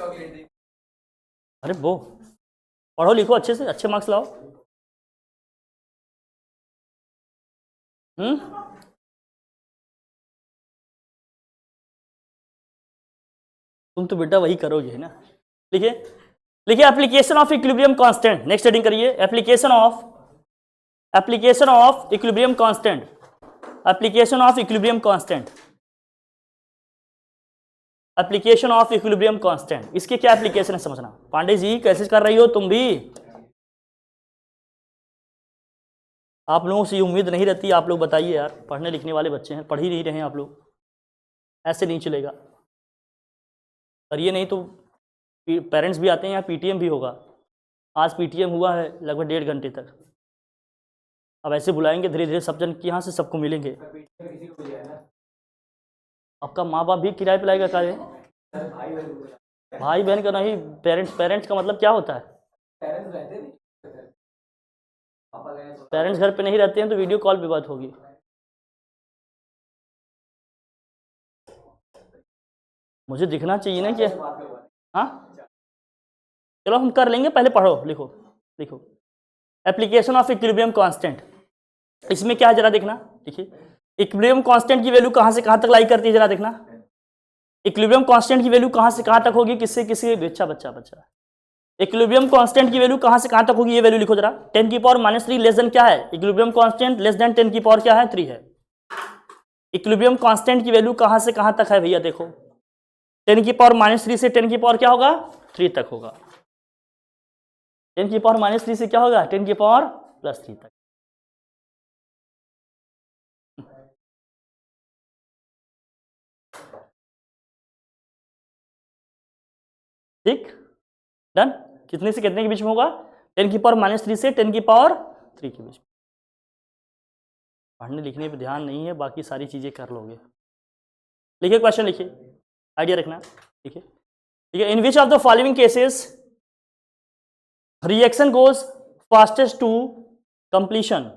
अरे वो पढ़ो लिखो अच्छे से, अच्छे मार्क्स लाओ। तुम तो बेटा वही करोगे है ना। लिखिए लिखिए application of equilibrium constant. Next heading करिए, application of equilibrium constant. Application of equilibrium constant. Application of equilibrium constant, इसके क्या एप्लीकेशन है समझना। पांडे जी कैसे कर रही हो तुम भी? आप लोगों से उम्मीद नहीं रहती, आप लोग बताइए यार, पढ़ने लिखने वाले बच्चे हैं, पढ़ ही नहीं रहे हैं आप लोग, ऐसे नहीं चलेगा। करिए नहीं तो पेरेंट्स भी आते हैं, यहाँ पीटीएम भी होगा। आज पीटीएम हुआ है लगभग 1.5 घंटे तक। अब ऐसे बुलाएंगे धीरे धीरे सब जन, यहाँ से सबको मिलेंगे। आपका माँ बाप भी किराए पे लाएगा कार्य? भाई बहन का नहीं, पेरेंट्स का मतलब क्या होता है? पेरेंट्स घर पे नहीं रहते हैं तो वीडियो कॉल पे बात होगी। मुझे दिखना चाहिए ना कि हाँ, चलो हम कर लेंगे, पहले पढ़ो लिखो। लिखो एप्लीकेशन ऑफ इक्विलिब्रियम कांस्टेंट। इसमें क्या है जरा देखना। देखिए इक्विलिब्रियम कांस्टेंट की वैल्यू कहाँ से कहाँ तक लाई करती है, जरा देखना। इक्विलिब्रियम कांस्टेंट की वैल्यू कहाँ से कहाँ तक होगी, किससे किससे? बच्चा इक्विलिब्रियम कांस्टेंट की वैल्यू कहाँ से कहाँ तक होगी, ये वैल्यू लिखो जरा। 10⁻³ लेस देन क्या है? इक्विलिब्रियम कांस्टेंट लेस देन 10 क्या है? 3 है। इक्विलिब्रियम कांस्टेंट की वैल्यू कहाँ से कहाँ तक है भैया? देखो 10⁻³ से 10 क्या होगा? 3 तक होगा। 10⁻³ से क्या होगा? 10⁻+3 तक। ठीक, डन। कितने से कितने के बीच में होगा? 10⁻³ से 10⁻³ के बीच में। पढ़ने लिखने पे ध्यान नहीं है, बाकी सारी चीजें कर लोगे। लिखिए क्वेश्चन, लिखिए, आइडिया रखना। देखिए ठीक है, in which of the following cases reaction goes fastest to completion?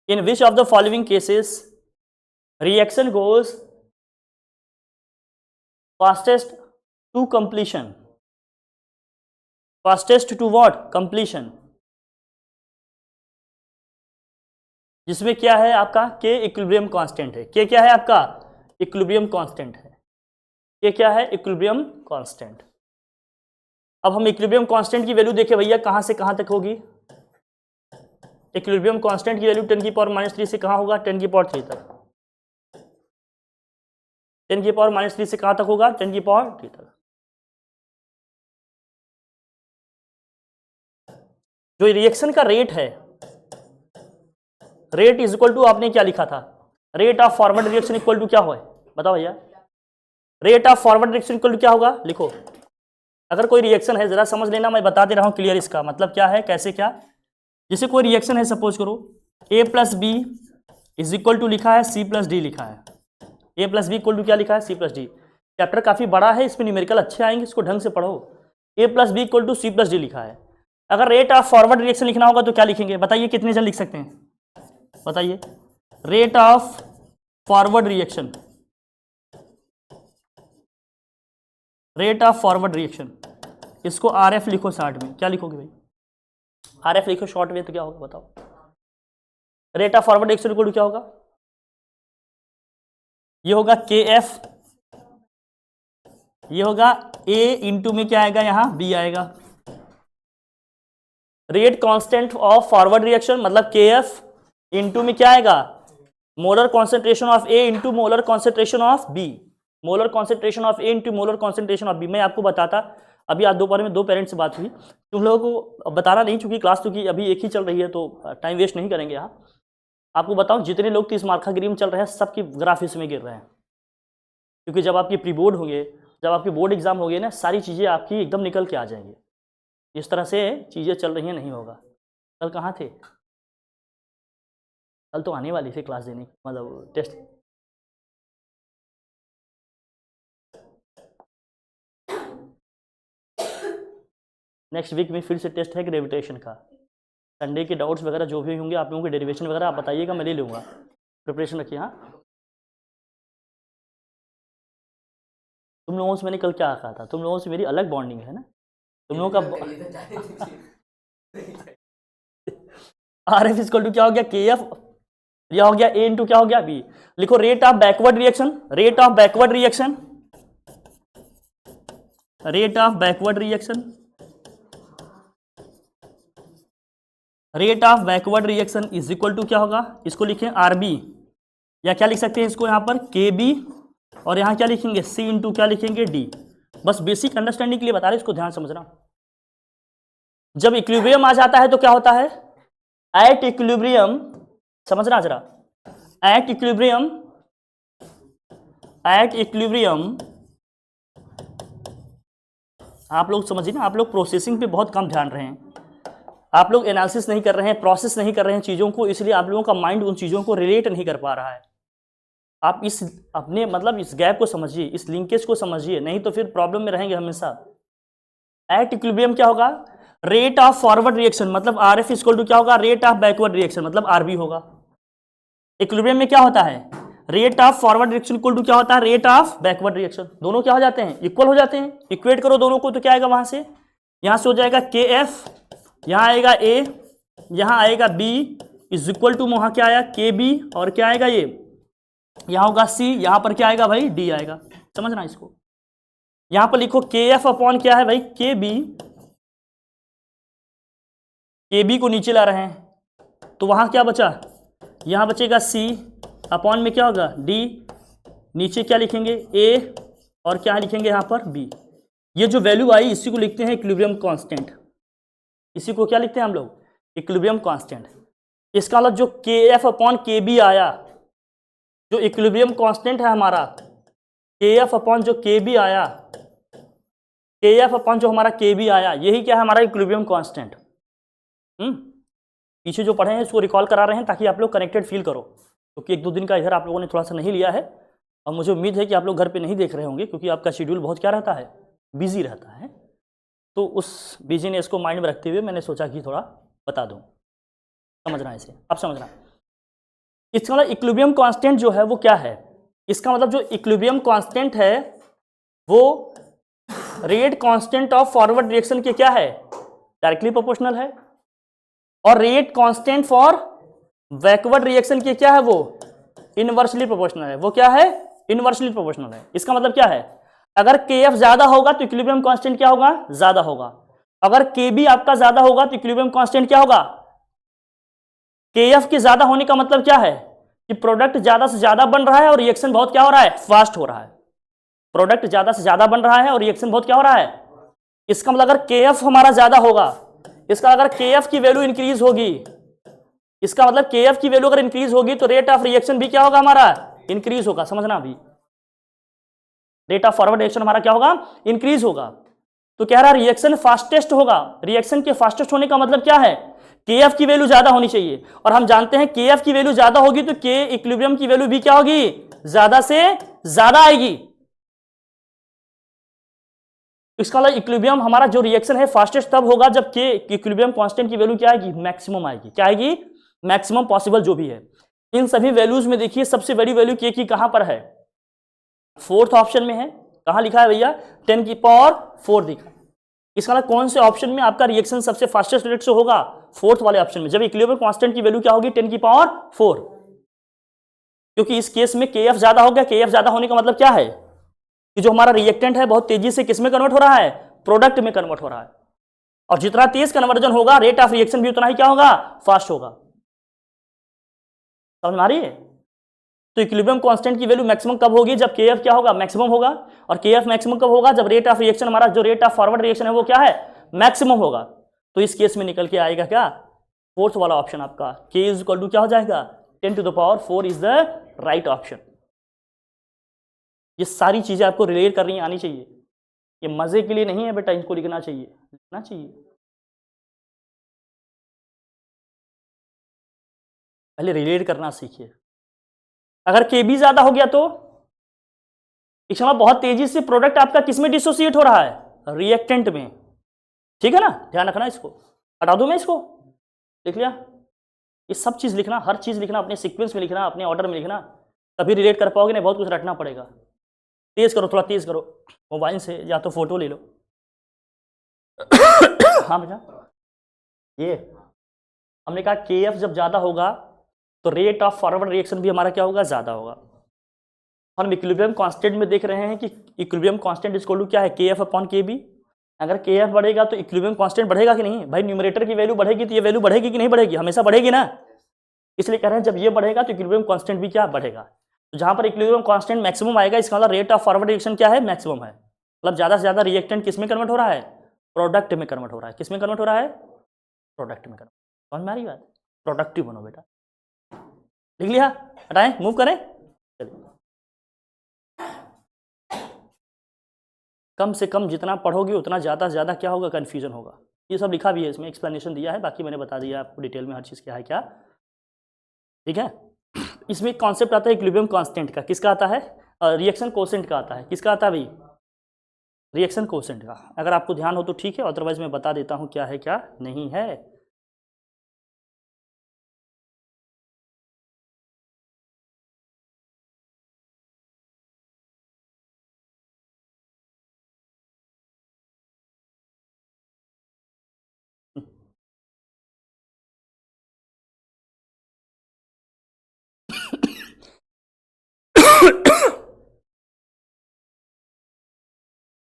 In which of the following cases reaction goes fastest to completion? Fastest to what? Completion. जिसमें क्या है आपका? K इक्विलिब्रियम कांस्टेंट है। K क्या है आपका? इक्विलिब्रियम कांस्टेंट है। K क्या है? Equilibrium constant. अब हम इक्विलिब्रियम कांस्टेंट की वैल्यू देखें भैया, कहां से कहां तक होगी? इक्विलिब्रियम कांस्टेंट की वैल्यू 10⁻³ से कहां होगा? 10⁻³ तक। 10⁻³ से कहां तक होगा? 10⁻³ तक। जो रिएक्शन का रेट है, रेट इज इक्वल टू, आपने क्या लिखा था? Rate of forward reaction equal to क्या हो? बताओ भैया, rate of forward reaction equal to क्या होगा? लिखो। अगर कोई रिएक्शन है, जरा समझ लेना, मैं बता दे रहा हूं क्लियर इसका मतलब क्या है, कैसे क्या। जैसे कोई रिएक्शन है, सपोज करो A+B इज इक्वल टू लिखा है C+D लिखा है। A+B इक्वल टू क्या लिखा है? C+D। चैप्टर काफी बड़ा है, इसमें न्यूमेरिकल अच्छे आएंगे, इसको ढंग से पढ़ो। A+B इक्वल टू C+D लिखा है। अगर रेट ऑफ फॉरवर्ड रिएक्शन लिखना होगा तो क्या लिखेंगे? बताइए, कितने जन लिख सकते हैं? बताइए, rate of forward reaction, rate of forward reaction, इसको RF लिखो शॉर्ट में। क्या लिखोगे भाई? RF लिखो शॉर्ट में, तो क्या होगा बताओ? Rate of forward reaction equal to क्या होगा? ये होगा KF, ये होगा A इंटू में क्या आएगा? यहाँ B आएगा। Rate constant of forward reaction मतलब KF इंटू में क्या आएगा? Molar concentration of A into molar concentration of B। Molar concentration of A into molar concentration of B। मैं आपको बताता, अभी आज दोपहर में 2 पेरेंट्स से बात हुई, तुम लोगों को बताना नहीं, चूंकि क्लास क्योंकि अभी एक ही चल रही है तो टाइम वेस्ट नहीं करेंगे। यहाँ आपको बताऊं, जितने लोग 30 मार्क का गिरी में चल रहे हैं, सबकी ग्राफ इसमें गिर रहे हैं। क्योंकि जब आपकी प्री बोर्ड होंगे, जब आपके बोर्ड एग्जाम होंगे ना, सारी चीज़ें आपकी एकदम निकल के आ जाएंगी। इस तरह से चीज़ें चल रही हैं, नहीं होगा। कल कहाँ थे? कल तो आने वाली थी क्लास देने, मतलब टेस्ट। नेक्स्ट वीक में फिर से टेस्ट है ग्रेविटेशन का। संडे के डाउट्स वगैरह जो भी होंगे आप लोगों के, डेरिवेशन वगैरह आप बताइएगा, मैं ले लूँगा। प्रिपरेशन रखिए। हाँ। तुम लोगों से मैंने कल क्या कहा था, तुम लोगों से मेरी अलग बॉन्डिंग है ना, तुम लोगों का आर एफ इक्वल टू क्या हो गया, के एफ, यह हो गया ए इंटू क्या हो गया बी। लिखो rate of backward reaction, rate of backward reaction, rate of backward reaction, rate of backward reaction is equal to क्या होगा, इसको लिखें आर बी, या क्या लिख सकते हैं इसको यहाँ पर के बी, और यहाँ क्या लिखेंगे सी इंटू क्या लिखेंगे डी। बस बेसिक अंडरस्टैंडिंग के लिए बता रहे, इसको ध्यान समझना। जब इक्विलिब्रियम आ जाता है तो क्या होता है, एट इक्विलिब्रियम, समझना जरा, एट इक्विलिब्रियम, एट इक्विलिब्रियम, आप लोग समझिए ना, आप लोग प्रोसेसिंग पे बहुत कम ध्यान रहे हैं, आप लोग एनालिसिस नहीं कर रहे हैं, प्रोसेस नहीं कर रहे हैं चीज़ों को, इसलिए आप लोगों का माइंड उन चीज़ों को रिलेट नहीं कर पा रहा है। आप इस अपने मतलब इस गैप को समझिए, इस लिंकेज को समझिए, नहीं तो फिर प्रॉब्लम में रहेंगे हमेशा। एट इक्विलिब्रियम क्या होगा, रेट ऑफ फॉरवर्ड रिएक्शन मतलब आर एफ इक्वल टू क्या होगा, रेट ऑफ बैकवर्ड रिएक्शन मतलब आर बी होगा। इक्विलिब्रियम में क्या होता है, rate of forward reaction equal to क्या होता है, रेट ऑफ बैकवर्ड रिएक्शन, दोनों क्या हो जाते हैं, इक्वल हो जाते हैं। इक्वेट करो दोनों को तो क्या आएगा, वहां से यहां से हो जाएगा के एफ, यहां आएगा ए, यहां आएगा बी, इज इक्वल टू वहां क्या आया के बी, और क्या आएगा ये, यहां होगा सी, यहां पर क्या आएगा भाई डी आएगा। समझना इसको, यहां पर लिखो के एफ अपॉन क्या है भाई के बी, के बी को नीचे ला रहे हैं तो वहां क्या बचा, यहां बचेगा सी अपॉन में क्या होगा डी, नीचे क्या लिखेंगे ए, और क्या लिखेंगे यहां पर बी। ये जो वैल्यू आई इसी को लिखते हैं इक्विलिब्रियम कांस्टेंट, इसी को क्या लिखते हैं हम लोग, इक्विलिब्रियम कांस्टेंट। इसका मतलब जो के एफ अपॉन के बी आया, जो इक्विलिब्रियम कांस्टेंट है हमारा, के एफ अपॉन जो के बी आया, के एफ अपॉन जो हमारा के बी आया, यही क्या है हमारा इक्विलिब्रियम कांस्टेंट। पीछे जो पढ़े हैं इसको रिकॉल करा रहे हैं ताकि आप लोग कनेक्टेड फील करो, क्योंकि एक दो दिन का इधर आप लोगों ने थोड़ा सा नहीं लिया है, और मुझे उम्मीद है कि आप लोग घर पे नहीं देख रहे होंगे क्योंकि आपका शेड्यूल बहुत क्या रहता है, बिजी रहता है। तो उस बिजीनेस को माइंड में रखते हुए मैंने सोचा कि थोड़ा बता दूं, समझना है इसे, अब समझना। इसका मतलब इक्विलिब्रियम कांस्टेंट जो है वो क्या है, इसका मतलब जो इक्विलिब्रियम कांस्टेंट है वो rate constant of forward reaction के क्या है, डायरेक्टली प्रोपोर्शनल है, और rate constant for backward reaction के क्या है, वो इनवर्सली प्रोपोर्शनल है। वो क्या है, इनवर्सली प्रोपोर्शनल है। इसका मतलब क्या है, अगर के एफ ज्यादा होगा तो इक्विलिब्रियम कांस्टेंट क्या होगा, ज्यादा होगा। अगर के बी आपका ज्यादा होगा तो इक्विलिब्रियम कांस्टेंट क्या होगा, के एफ के ज्यादा होने का मतलब क्या है कि प्रोडक्ट ज्यादा से ज्यादा बन रहा है और रिएक्शन बहुत क्या हो रहा है, फास्ट हो रहा है। प्रोडक्ट ज्यादा से ज्यादा बन रहा है और रिएक्शन बहुत क्या हो रहा है। इसका मतलब अगर के एफ हमारा ज्यादा होगा, इसका अगर के एफ की वैल्यू इंक्रीज होगी, इसका मतलब के एफ की वैल्यू अगर इंक्रीज होगी तो रेट ऑफ रिएक्शन भी क्या होगा हमारा, इंक्रीज होगा। समझना अभी, रेट ऑफ फॉरवर्ड रिएक्शन हमारा क्या होगा, इंक्रीज होगा। तो कह रहा है रिएक्शन फास्टेस्ट होगा। रिएक्शन के फास्टेस्ट होने का मतलब क्या है, के एफ की वैल्यू ज्यादा होनी चाहिए, और हम जानते हैं के एफ की वैल्यू ज्यादा होगी तो के इक्विलिब्रियम की वैल्यू भी क्या होगी, ज्यादा से ज्यादा आएगी। इसका मतलब इक्विलिब्रियम हमारा जो रिएक्शन है फास्टेस्ट तब होगा जब के इक्विलिब्रियम कांस्टेंट की वैल्यू क्या आएगी, मैक्सिमम आएगी। क्या आएगी, मैक्सिमम पॉसिबल जो भी है। इन सभी वैल्यूज में देखिए सबसे बड़ी वैल्यू के की कहां पर है, फोर्थ ऑप्शन में है। कहां लिखा है भैया, 10 की पावर 4 दिखा। इसका मतलब कौन से ऑप्शन में आपका रिएक्शन सबसे फास्टेस्ट रेट से होगा, फोर्थ वाले ऑप्शन में, जब इक्विलिब्रियम कांस्टेंट की वैल्यू क्या होगी, 10 की पावर 4। क्योंकि इस केस में के एफ ज्यादा हो गया। के एफ ज्यादा होने का मतलब क्या है कि जो हमारा रिएक्टेंट है बहुत तेजी से किस में कन्वर्ट हो रहा है, प्रोडक्ट में कन्वर्ट हो रहा है, और जितना तेज कन्वर्जन होगा रेट ऑफ रिएक्शन भी उतना ही क्या होगा, फास्ट होगा। समझ में आ रही है। तो इक्विलिब्रियम कांस्टेंट की वैल्यू मैक्सिमम कब होगी, जब के एफ क्या होगा, मैक्सिमम होगा। और के एफ मैक्सिमम कब होगा, जब रेट ऑफ रिएक्शन हमारा जो रेट ऑफ फॉरवर्ड रिएक्शन है वो क्या है, मैक्सिमम होगा। तो इस केस में निकल के आएगा क्या, फोर्थ वाला ऑप्शन आपका, के इज इक्वल टू क्या हो जाएगा, 10 to the power 4 is the right option. ये सारी चीजें आपको रिलेट करनी आनी चाहिए। ये मजे के लिए नहीं है बेटा, इनको लिखना चाहिए, लिखना चाहिए। पहले रिलेट करना सीखिए। अगर के बी ज्यादा हो गया तो एक समय बहुत तेजी से प्रोडक्ट आपका किसमें डिसोसिएट हो रहा है, रिएक्टेंट में। ठीक है ना, ध्यान रखना। इसको हटा दूं मैं, इसको लिख लिया। ये सब चीज लिखना, हर चीज लिखना, अपने सीक्वेंस में लिखना, अपने ऑर्डर में लिखना, तभी रिलेट कर पाओगे, नहीं बहुत कुछ रटना पड़ेगा। तेज करो, थोड़ा तेज करो मोबाइल से, या तो फोटो ले लो। हाँ बेटा, ये हमने कहा KF जब ज़्यादा होगा तो रेट ऑफ फॉरवर्ड रिएक्शन भी हमारा क्या होगा, ज़्यादा होगा। हम इक्विलिब्रियम कांस्टेंट में देख रहे हैं कि इक्विलिब्रियम कांस्टेंट इक्वल टू क्या है, KF अपॉन KB। अगर KF बढ़ेगा तो इक्विलिब्रियम कांस्टेंट बढ़ेगा कि नहीं भाई, न्यूमरेटर की वैल्यू बढ़ेगी तो ये वैल्यू बढ़ेगी कि नहीं बढ़ेगी, हमेशा बढ़ेगी ना। इसलिए कह रहे हैं जब ये बढ़ेगा तो इक्विलिब्रियम कांस्टेंट भी क्या बढ़ेगा। तो जहां पर इक्विलिब्रियम कांस्टेंट मैक्सिमम आएगा, इसका मतलब रेट ऑफ फॉरवर्ड रिएक्शन क्या है, मैक्सिमम है। मतलब ज़्यादा से ज़्यादा रिएक्टेंट किस में कन्वर्ट हो रहा है, प्रोडक्ट में कन्वर्ट हो रहा है। किस में कन्वर्ट हो रहा है, प्रोडक्ट में कन्वर्ट। समझ में आ रही बात, प्रोडक्टिव बनो बेटा। लिख लिया, हटाएं, मूव करें, चलिए। कम से कम जितना पढ़ोगे उतना ज़्यादा से ज़्यादा क्या होगा, कन्फ्यूजन होगा। ये सब लिखा भी है, इसमें एक्सप्लेनेशन दिया है, बाकी मैंने बता दिया आपको डिटेल में हर चीज़ क्या है क्या, ठीक है। इसमें कॉन्सेप्ट आता है इक्विलिब्रियम कांस्टेंट का, किसका आता है, रिएक्शन कोसेंट का आता है। किसका आता है भाई, रिएक्शन कोसेंट का। अगर आपको ध्यान हो तो ठीक है, अदरवाइज मैं बता देता हूँ क्या है क्या नहीं है।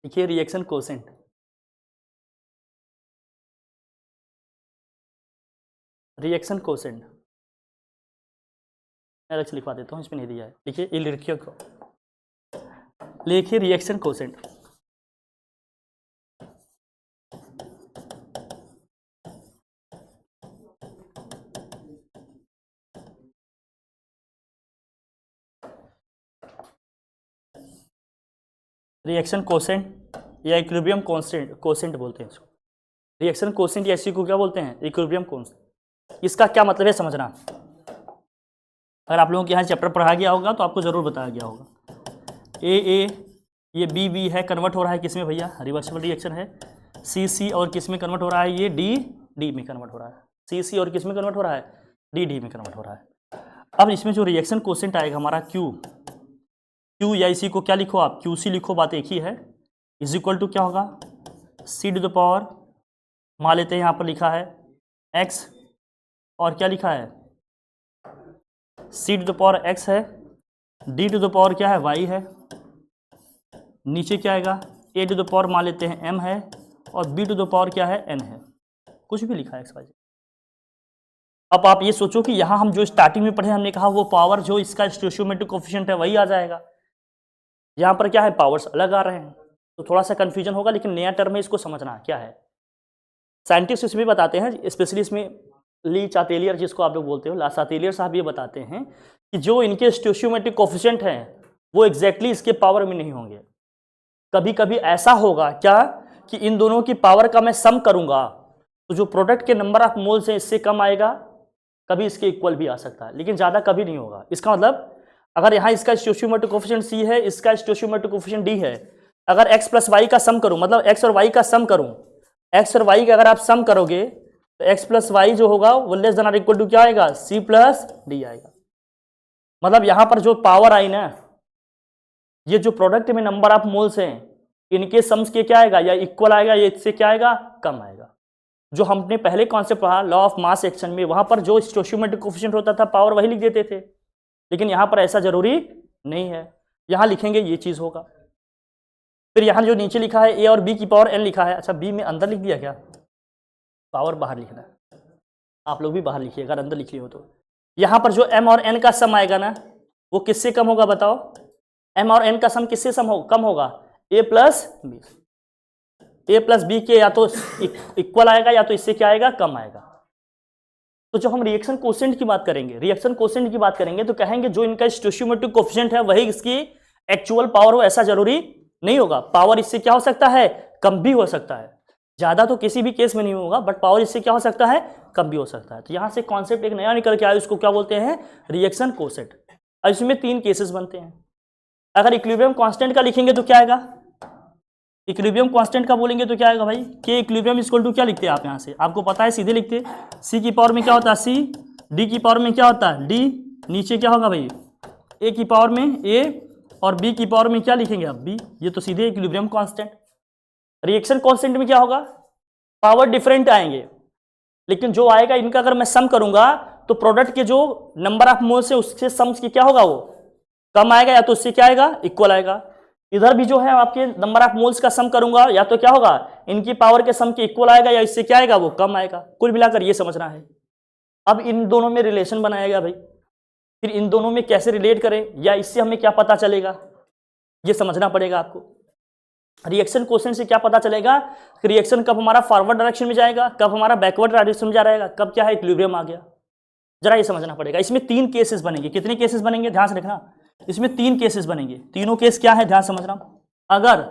देखिए रिएक्शन कोसेंट, रिएक्शन कोसेंट अलग से लिखवा देता हूँ, इसमें नहीं दिया है। देखिए ये लिखिए, लिखिए रिएक्शन कोसेंट। रिएक्शन कोसेंट या इक्विलिब्रियम कांस्टेंट, कोसेंट बोलते हैं इसको। रिएक्शन कोसेंट या इसी को क्या बोलते हैं, इक्विलिब्रियम कांस्टेंट। इसका क्या मतलब है समझना। अगर आप लोगों के यहाँ चैप्टर पढ़ा गया होगा तो आपको ज़रूर बताया गया होगा। ए ये बी है, कन्वर्ट हो रहा है किस में भैया, रिवर्सिबल रिएक्शन है। सी और किस में कन्वर्ट हो रहा है, ये डी में कन्वर्ट हो रहा है। सी और किस में कन्वर्ट हो रहा है, डी में कन्वर्ट हो रहा है। अब इसमें जो रिएक्शन कोसेंट आएगा हमारा क्यू या इसी को क्या लिखो आप, QC लिखो, बात एक ही है। इज इक्वल टू क्या होगा, C⁻, मान लेते हैं यहाँ पर लिखा है x, और क्या लिखा है C⁻x है, D⁻ क्या है, y है, नीचे क्या आएगा A⁻ मान लेते हैं m है, और B⁻ क्या है, n है। कुछ भी लिखा है x, y। अब आप ये सोचो कि यहाँ हम जो स्टार्टिंग में पढ़े, हमने कहा वो पावर जो इसका स्टोइचियोमेट्रिक कोएफिशिएंट है वही आ जाएगा। यहाँ पर क्या है, पावर्स अलग आ रहे हैं, तो थोड़ा सा कंफ्यूजन होगा, लेकिन नया टर्म है, इसको समझना क्या है। साइंटिस्ट इसमें बताते हैं, स्पेशली इसमें ली चातेलियर जिसको आप लोग बोलते हो, ला चातेलियर साहब ये बताते हैं कि जो इनके स्टोइचियोमेट्रिक कोएफिशिएंट हैं वो एग्जैक्टली इसके पावर में नहीं होंगे। कभी कभी ऐसा होगा क्या कि इन दोनों की पावर का मैं सम करूंगा तो जो प्रोडक्ट के नंबर ऑफ मोल्स हैं इससे कम आएगा, कभी इसके इक्वल भी आ सकता है, लेकिन ज़्यादा कभी नहीं होगा। इसका मतलब अगर यहाँ इसका स्टोइचियोमेट्रिक कोएफिशिएंट C है, इसका स्टोइचियोमेट्रिक कोएफिशिएंट D है, अगर x प्लस वाई का सम करूँ, मतलब x और y का सम करूँ, x और y का अगर आप सम करोगे तो x प्लस वाई जो होगा वो लेस देन और इक्वल टू क्या आएगा, C प्लस D आएगा। मतलब यहाँ पर जो पावर आई ना, ये जो प्रोडक्ट में नंबर ऑफ मोल्स हैं इनके सम्स के क्या आएगा, या इक्वल आएगा या इससे क्या आएगा, कम आएगा। जो हमने पहले कॉन्सेप्ट पढ़ा लॉ ऑफ मास एक्शन में, वहां पर जो स्टोइचियोमेट्रिक कोएफिशिएंट होता था पावर वही लिख देते थे, लेकिन यहाँ पर ऐसा जरूरी नहीं है। यहाँ लिखेंगे ये चीज होगा। फिर यहाँ जो नीचे लिखा है a और b की पावर n लिखा है, अच्छा b में अंदर लिख दिया क्या, पावर बाहर लिखना है, आप लोग भी बाहर लिखिए अगर अंदर लिखिए हो तो। यहाँ पर जो m और n का सम आएगा ना वो किससे कम होगा बताओ, m और n का सम किससे कम होगा, a प्लस b के या तो इक्वल आएगा या तो इससे क्या आएगा, कम आएगा। तो जब हम रिएक्शन कोसेंट की बात करेंगे, रिएक्शन कोसेंट की बात करेंगे तो कहेंगे जो इनका स्टोइचियोमेट्रिक कोएफिशिएंट है वही इसकी एक्चुअल पावर हो, ऐसा जरूरी नहीं होगा। पावर इससे क्या हो सकता है, कम भी हो सकता है, ज्यादा तो किसी भी केस में नहीं होगा, बट पावर इससे क्या हो सकता है, कम भी हो सकता है। तो यहाँ से कॉन्सेप्ट एक नया निकल के आया, उसको क्या बोलते हैं, रिएक्शन कोसेंट। अब इसमें 3 केसेस बनते हैं। अगर इक्विलिब्रियम कांस्टेंट का लिखेंगे तो क्या आएगा, इक्विलिब्रियम कांस्टेंट का बोलेंगे तो क्या आएगा भाई, के इक्विलिब्रियम इक्वल टू क्या लिखते हैं आप, यहाँ से आपको पता है सीधे लिखते, सी की पावर में क्या होता है सी, डी की पावर में क्या होता है डी, नीचे क्या होगा भाई ए की पावर में ए, और b की पावर में क्या लिखेंगे आप b, ये तो सीधे इक्विलिब्रियम कांस्टेंट। रिएक्शन कांस्टेंट में क्या होगा, पावर डिफरेंट आएंगे, लेकिन जो आएगा इनका अगर मैं सम करूंगा तो प्रोडक्ट के जो नंबर ऑफ मोल्स है उससे सम की क्या होगा, वो कम आएगा, या तो उससे क्या आएगा, इक्वल आएगा। इधर भी जो है आपके नंबर ऑफ मोल्स का सम करूंगा, या तो क्या होगा, इनकी पावर के सम के इक्वल आएगा, या इससे क्या आएगा, वो कम आएगा। कुल मिलाकर ये समझना है। अब इन दोनों में रिलेशन बनाएगा भाई, फिर इन दोनों में कैसे रिलेट करें, या इससे हमें क्या पता चलेगा, ये समझना पड़ेगा आपको। रिएक्शन क्वेश्चन से क्या पता चलेगा कि रिएक्शन कब हमारा फॉरवर्ड डायरेक्शन में जाएगा, कब हमारा बैकवर्ड डायरेक्शन में जा रहेगा, कब क्या है, इक्विलिब्रियम आ गया। जरा ये समझना पड़ेगा। इसमें 3 केसेस बनेंगे। कितने केसेस बनेंगे, ध्यान से देखना। इसमें 3 केसेस बनेंगे। तीनों केस क्या है, ध्यान समझना। अगर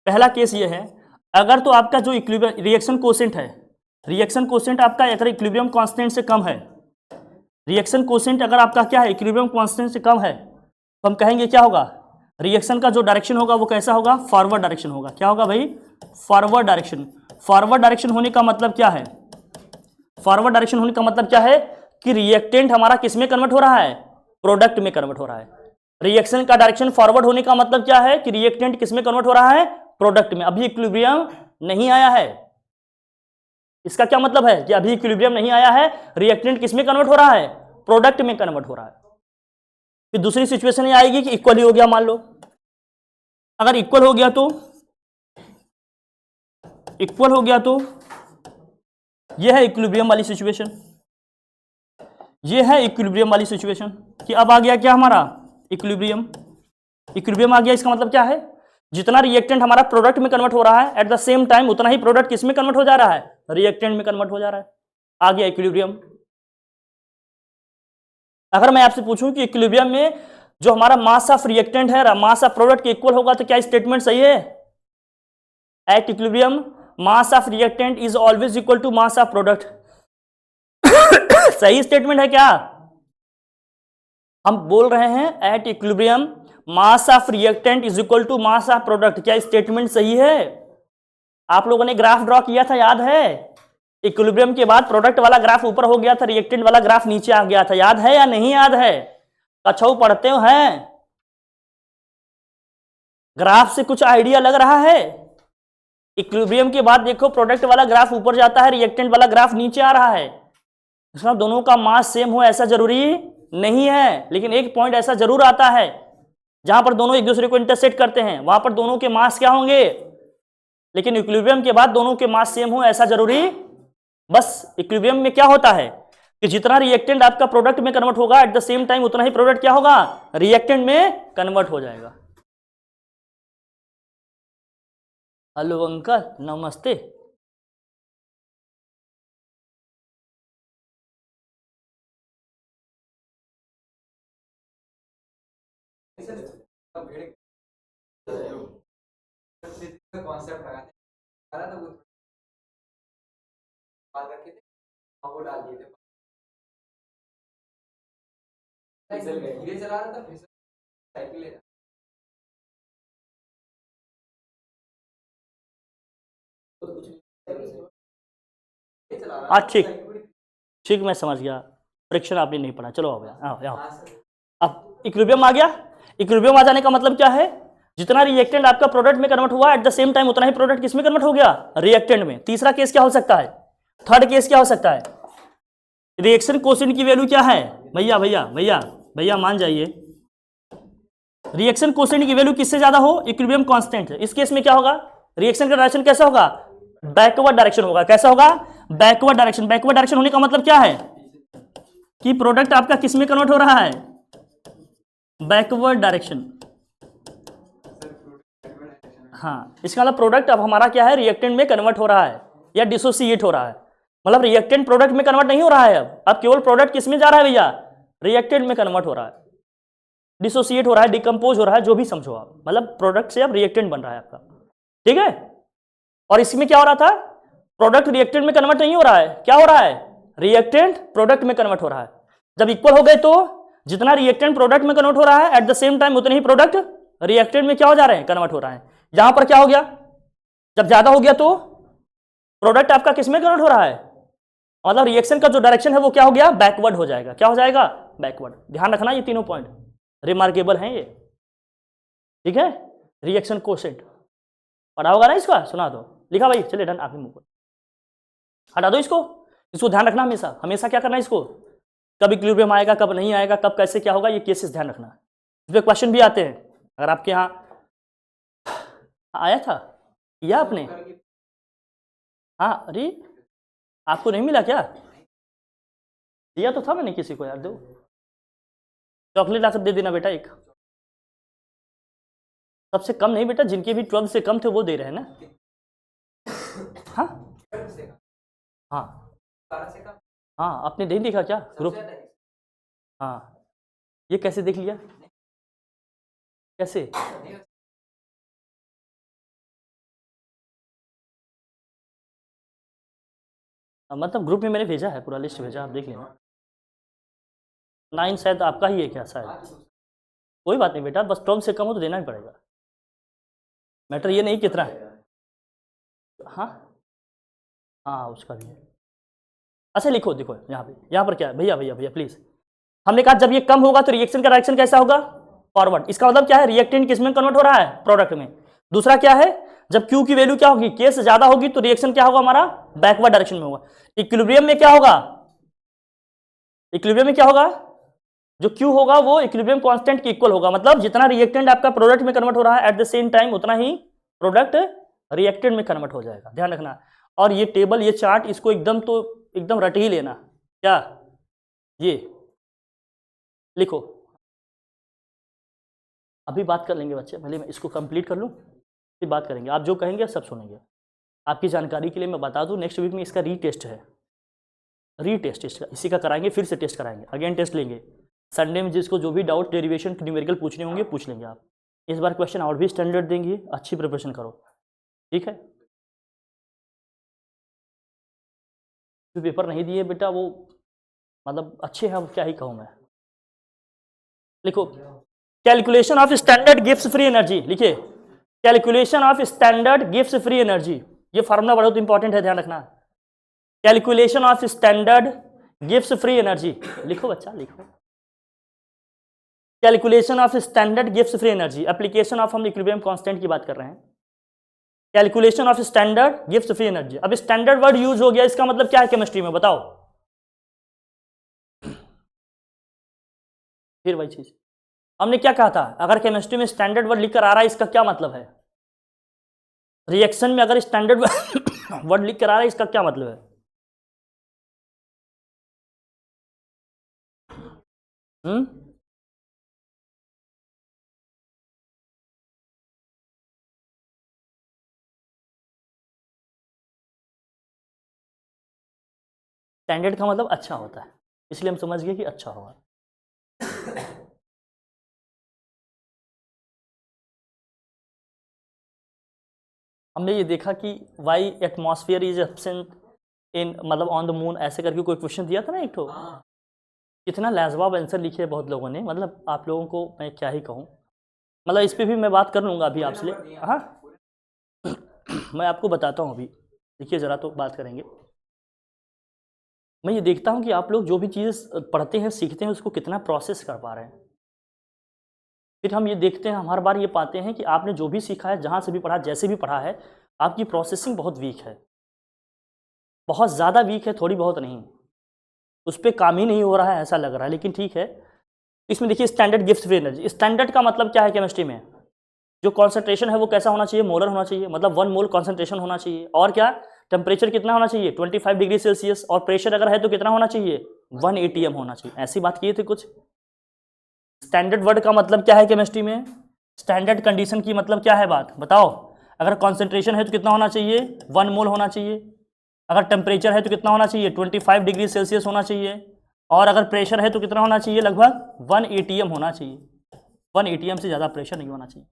पहला केस ये है, अगर तो आपका जो इक्विलिब्रियम रिएक्शन क्वोशिएंट है, रिएक्शन क्वोशिएंट आपका अगर इक्विलिब्रियम कांस्टेंट से कम है, रिएक्शन क्वोशिएंट अगर आपका क्या है, इक्विलिब्रियम कांस्टेंट से कम है, तो हम कहेंगे क्या होगा, रिएक्शन का जो डायरेक्शन होगा वो कैसा होगा, फॉरवर्ड डायरेक्शन होगा। क्या होगा भाई, फॉरवर्ड डायरेक्शन। फॉरवर्ड डायरेक्शन होने का मतलब क्या है, फॉरवर्ड डायरेक्शन होने का मतलब क्या है कि रिएक्टेंट हमारा किस में कन्वर्ट हो रहा है, प्रोडक्ट में कन्वर्ट हो रहा है। रिएक्शन का डायरेक्शन फॉरवर्ड होने का मतलब क्या है कि रिएक्टेंट किस में कन्वर्ट हो रहा है, प्रोडक्ट में। अभी इक्विलिब्रियम नहीं आया है, इसका क्या मतलब है कि अभी इक्विलिब्रियम नहीं आया है, रिएक्टेंट किस में कन्वर्ट हो रहा है, प्रोडक्ट में कन्वर्ट हो रहा है। फिर दूसरी सिचुएशन ये आएगी कि इक्वल ही हो गया, मान लो अगर इक्वल हो गया तो, इक्वल हो गया तो ये है इक्विलिब्रियम वाली सिचुएशन, ये है इक्विलिब्रियम वाली सिचुएशन कि अब आ गया क्या हमारा, इक्विलिब्रियम। इक्विलिब्रियम आ गया, इसका मतलब क्या है, जितना रिएक्टेंट हमारा प्रोडक्ट में कन्वर्ट हो रहा है एट द सेम टाइम उतना ही प्रोडक्ट किस में कन्वर्ट हो जा रहा है, रिएक्टेंट में कन्वर्ट हो जा रहा है। आ गया इक्विलिब्रियम। अगर मैं आपसे पूछूं कि इक्विलिब्रियम में जो हमारा मास ऑफ रिएक्टेंट है मास ऑफ प्रोडक्ट के इक्वल होगा, तो क्या स्टेटमेंट सही है, at equilibrium mass of reactant is always equal to mass of product. सही स्टेटमेंट है क्या, हम बोल रहे हैं at equilibrium mass of reactant is equal to mass of product, क्या स्टेटमेंट सही है। आप लोगों ने ग्राफ ड्रॉ किया था, याद है, इक्विलिब्रियम के बाद प्रोडक्ट वाला ग्राफ ऊपर हो गया था, रिएक्टेंट वाला ग्राफ नीचे आ गया था, याद है या नहीं याद है, कछऊ पढ़ते हो हैं, ग्राफ से कुछ आइडिया लग रहा है। इक्विलिब्रियम के बाद देखो प्रोडक्ट वाला ग्राफ ऊपर जाता है, रिएक्टेंट वाला ग्राफ नीचे आ रहा है। इसमें दोनों का मास सेम हो ऐसा जरूरी नहीं है, लेकिन एक पॉइंट ऐसा जरूर आता है जहां पर दोनों एक दूसरे को इंटरसेक्ट करते हैं, वहां पर दोनों के मास क्या होंगे, लेकिन इक्विलिब्रियम के बाद दोनों के मास सेम हो ऐसा जरूरी। बस इक्विलिब्रियम में क्या होता है कि जितना रिएक्टेंट आपका प्रोडक्ट में कन्वर्ट होगा एट द सेम टाइम उतना ही प्रोडक्ट क्या होगा, रिएक्टेंट में कन्वर्ट हो जाएगा। हेलो अंकल नमस्ते। कॉन्सेप्ट लगाते तो वो बात करके वो डाल दिए थे, धीरे चला रहा था, फिर साइकिल ले रहा। हाँ ठीक ठीक, मैं समझ गया, फ्रिक्शन आपने नहीं पढ़ा, चलो आओ आओ। अब इक्विलिब्रियम आ गया। इक्विलिब्रियम आ जाने का मतलब क्या है, जितना रिएक्टेंट आपका प्रोडक्ट में कन्वर्ट हुआ एट द सेम टाइम उतना ही प्रोडक्ट किस में कन्वर्ट हो गया, रिएक्टेंट में। तीसरा केस क्या हो सकता है, थर्ड केस क्या हो सकता है, रिएक्शन क्वोशिएंट की वैल्यू क्या है, भैया भैया भैया भैया मान जाइए, रिएक्शन क्वोशिएंट की वैल्यू किससे ज्यादा हो, इक्विलिब्रियम कांस्टेंट। इस केस में क्या होगा, रिएक्शन का डायरेक्शन कैसा होगा, बैकवर्ड डायरेक्शन होगा। कैसा होगा, बैकवर्ड डायरेक्शन। बैकवर्ड डायरेक्शन होने का मतलब क्या है कि प्रोडक्ट आपका किस में कन्वर्ट हो रहा है, बैकवर्ड डायरेक्शन। हाँ, इसका मतलब प्रोडक्ट अब हमारा क्या है, रिएक्टेंट में कन्वर्ट हो रहा है या डिसोसिएट हो रहा है, मतलब रिएक्टेंट प्रोडक्ट में कन्वर्ट नहीं हो रहा है, अब केवल प्रोडक्ट किस में जा रहा है भैया, रिएक्टेंट में कन्वर्ट हो रहा है, डिसोसिएट हो रहा है, डिकम्पोज हो रहा है, जो भी समझो आप, मतलब प्रोडक्ट से अब रिएक्टेंट बन रहा है आपका, ठीक है। और इसमें क्या हो रहा था, प्रोडक्ट रिएक्टेंट में कन्वर्ट नहीं हो रहा है, क्या हो रहा है, रिएक्टेंट प्रोडक्ट में कन्वर्ट हो रहा है। जब इक्वल हो गए तो जितना रिएक्टेंट प्रोडक्ट में कन्वर्ट हो रहा है एट द सेम टाइम उतने ही प्रोडक्ट रिएक्टेंट में क्या हो जा रहे हैं, कन्वर्ट हो रहा है। यहां पर क्या हो गया, जब ज्यादा हो गया तो प्रोडक्ट आपका किस में कन्वर्ट हो रहा है, मतलब रिएक्शन का जो डायरेक्शन है वो क्या हो गया, बैकवर्ड हो जाएगा। क्या हो जाएगा, बैकवर्ड। ध्यान रखना ये तीनों पॉइंट रिमार्केबल हैं ये। ठीक है, रिएक्शन कोसेंट पढ़ा होगा ना, इसका सुना दो, लिखा भाई, चलिए डन, आगे मूव हटा दो इसको, इसको ध्यान रखना हमेशा, हमेशा क्या करना है इसको, कब इक्विलिब्रियम आएगा, कब नहीं आएगा, कब कैसे क्या होगा, ये केसेस ध्यान रखना। इस पर क्वेश्चन भी आते हैं, अगर आपके यहाँ आया था या आपने, हाँ, अरे आपको नहीं मिला क्या, दिया तो था मैंने किसी को यार, दो चॉकलेट ला सब दे देना बेटा एक, सबसे कम नहीं बेटा, जिनके भी 12 से कम थे वो दे रहे हैं ना, हाँ हाँ हाँ, आपने नहीं देखा क्या ग्रुप, हाँ, ये कैसे देख लिया, कैसे, मतलब ग्रुप में मैंने भेजा है, पूरा लिस्ट भेजा, आप देख लेना। 9 शायद आपका ही है क्या, शायद, कोई बात नहीं बेटा, बस 12 से कम हो तो देना ही पड़ेगा, मैटर ये नहीं कितना है, हाँ हाँ उसका भी है। अच्छा लिखो, देखो यहाँ पर क्या है, भैया भैया भैया प्लीज, हमने कहा जब ये कम होगा तो रिएक्शन का डायरेक्शन कैसा होगा, फॉरवर्ड, इसका मतलब क्या है, रिएक्टेंट किस में कन्वर्ट हो रहा है, प्रोडक्ट में। दूसरा क्या है, जब Q की वैल्यू क्या होगी, K से ज्यादा होगी तो रिएक्शन क्या होगा हमारा, बैकवर्ड डायरेक्शन में होगा। इक्विलिब्रियम में क्या होगा, इक्विलिब्रियम में क्या होगा, जो Q होगा वो इक्विलिब्रियम कांस्टेंट के इक्वल होगा, मतलब जितना रिएक्टेंट आपका प्रोडक्ट में कन्वर्ट हो रहा है एट द सेम टाइम उतना ही प्रोडक्ट रिएक्टेंट में कन्वर्ट हो जाएगा, ध्यान रखना। और ये टेबल, ये चार्ट, इसको एकदम रट ही लेना, क्या ये लिखो, अभी बात कर लेंगे बच्चे, पहले मैं इसको कंप्लीट कर लूँ फिर बात करेंगे, आप जो कहेंगे सब सुनेंगे। आपकी जानकारी के लिए मैं बता दूं, नेक्स्ट वीक में इसका रीटेस्ट है, रीटेस्ट इसका, इसी का कराएंगे, फिर से टेस्ट कराएंगे, अगेन टेस्ट लेंगे संडे में, जिसको जो भी डाउट डेरिवेशन न्यूमेरिकल पूछने होंगे पूछ लेंगे आप। इस बार क्वेश्चन आउट भी स्टैंडर्ड देंगे, अच्छी प्रिपरेशन करो, ठीक है। जो पेपर नहीं दिए बेटा वो मतलब अच्छे हैं, अब क्या ही कहूँ मैं, लिखो कैलकुलेशन ऑफ स्टैंडर्ड गिव्स फ्री एनर्जी, लिखिए कैलकुलेशन ऑफ स्टैंडर्ड गिव्स फ्री एनर्जी, ये फार्मूला बहुत इंपॉर्टेंट है, ध्यान रखना, कैलकुलेशन ऑफ स्टैंडर्ड गिव्स फ्री एनर्जी, लिखो बच्चा लिखो, कैलकुलेशन ऑफ स्टैंडर्ड गिव्स फ्री एनर्जी, एप्लीकेशन ऑफ हम इक्विलिब्रियम कांस्टेंट की बात कर रहे हैं, कैलकुलेशन ऑफ स्टैंडर्ड गिव्स फ्री एनर्जी। अब स्टैंडर्ड वर्ड यूज हो गया, इसका मतलब क्या है केमिस्ट्री में, बताओ, फिर वही चीज हमने क्या कहा था, अगर केमिस्ट्री में स्टैंडर्ड वर्ड लिखकर आ रहा है इसका क्या मतलब है, रिएक्शन में अगर स्टैंडर्ड वर्ड लिख कर आ रहा है इसका क्या मतलब है, स्टैंडर्ड का मतलब अच्छा होता है, इसलिए हम समझ गए कि अच्छा होगा। हमने ये देखा कि why atmosphere is absent in, मतलब ऑन द मून, ऐसे करके कोई क्वेश्चन दिया था ना एक ठो, कितना लाजवाब आंसर लिखे बहुत लोगों ने, मतलब आप लोगों को मैं क्या ही कहूँ, मतलब इस पर भी मैं बात कर लूँगा अभी आपसे, हाँ मैं आपको बताता हूँ अभी, देखिए ज़रा तो बात करेंगे। मैं ये देखता हूँ कि आप लोग जो भी चीज़ पढ़ते हैं सीखते हैं उसको कितना प्रोसेस कर पा रहे हैं, फिर हम ये देखते हैं, हम हर बार ये पाते हैं कि आपने जो भी सीखा है, जहाँ से भी पढ़ा, जैसे भी पढ़ा है, आपकी प्रोसेसिंग बहुत वीक है, बहुत ज़्यादा वीक है, थोड़ी बहुत नहीं, उस पर काम ही नहीं हो रहा है ऐसा लग रहा है, लेकिन ठीक है। इसमें देखिए स्टैंडर्ड गिव्स फ्री एनर्जी, स्टैंडर्ड का मतलब क्या है केमिस्ट्री में, जो कॉन्सेंट्रेशन है वो कैसा होना चाहिए, मोलर होना चाहिए, मतलब 1 मोल कॉन्सेंट्रेशन होना चाहिए, और क्या टेम्परेचर कितना होना चाहिए 25 डिग्री सेल्सियस, और प्रेशर अगर है तो कितना होना चाहिए 1 ATM होना चाहिए, ऐसी बात किए थे कुछ। स्टैंडर्ड वर्ड का मतलब क्या है केमिस्ट्री में, स्टैंडर्ड कंडीशन की मतलब क्या है बात बताओ, अगर कॉन्सेंट्रेशन है तो कितना होना चाहिए 1 मोल होना चाहिए, अगर टेम्परेचर है तो कितना होना चाहिए 25 डिग्री सेल्सियस होना चाहिए, और अगर प्रेशर है तो कितना होना चाहिए लगभग 1 ATM होना चाहिए, 1 ATM से ज़्यादा प्रेशर नहीं होना चाहिए।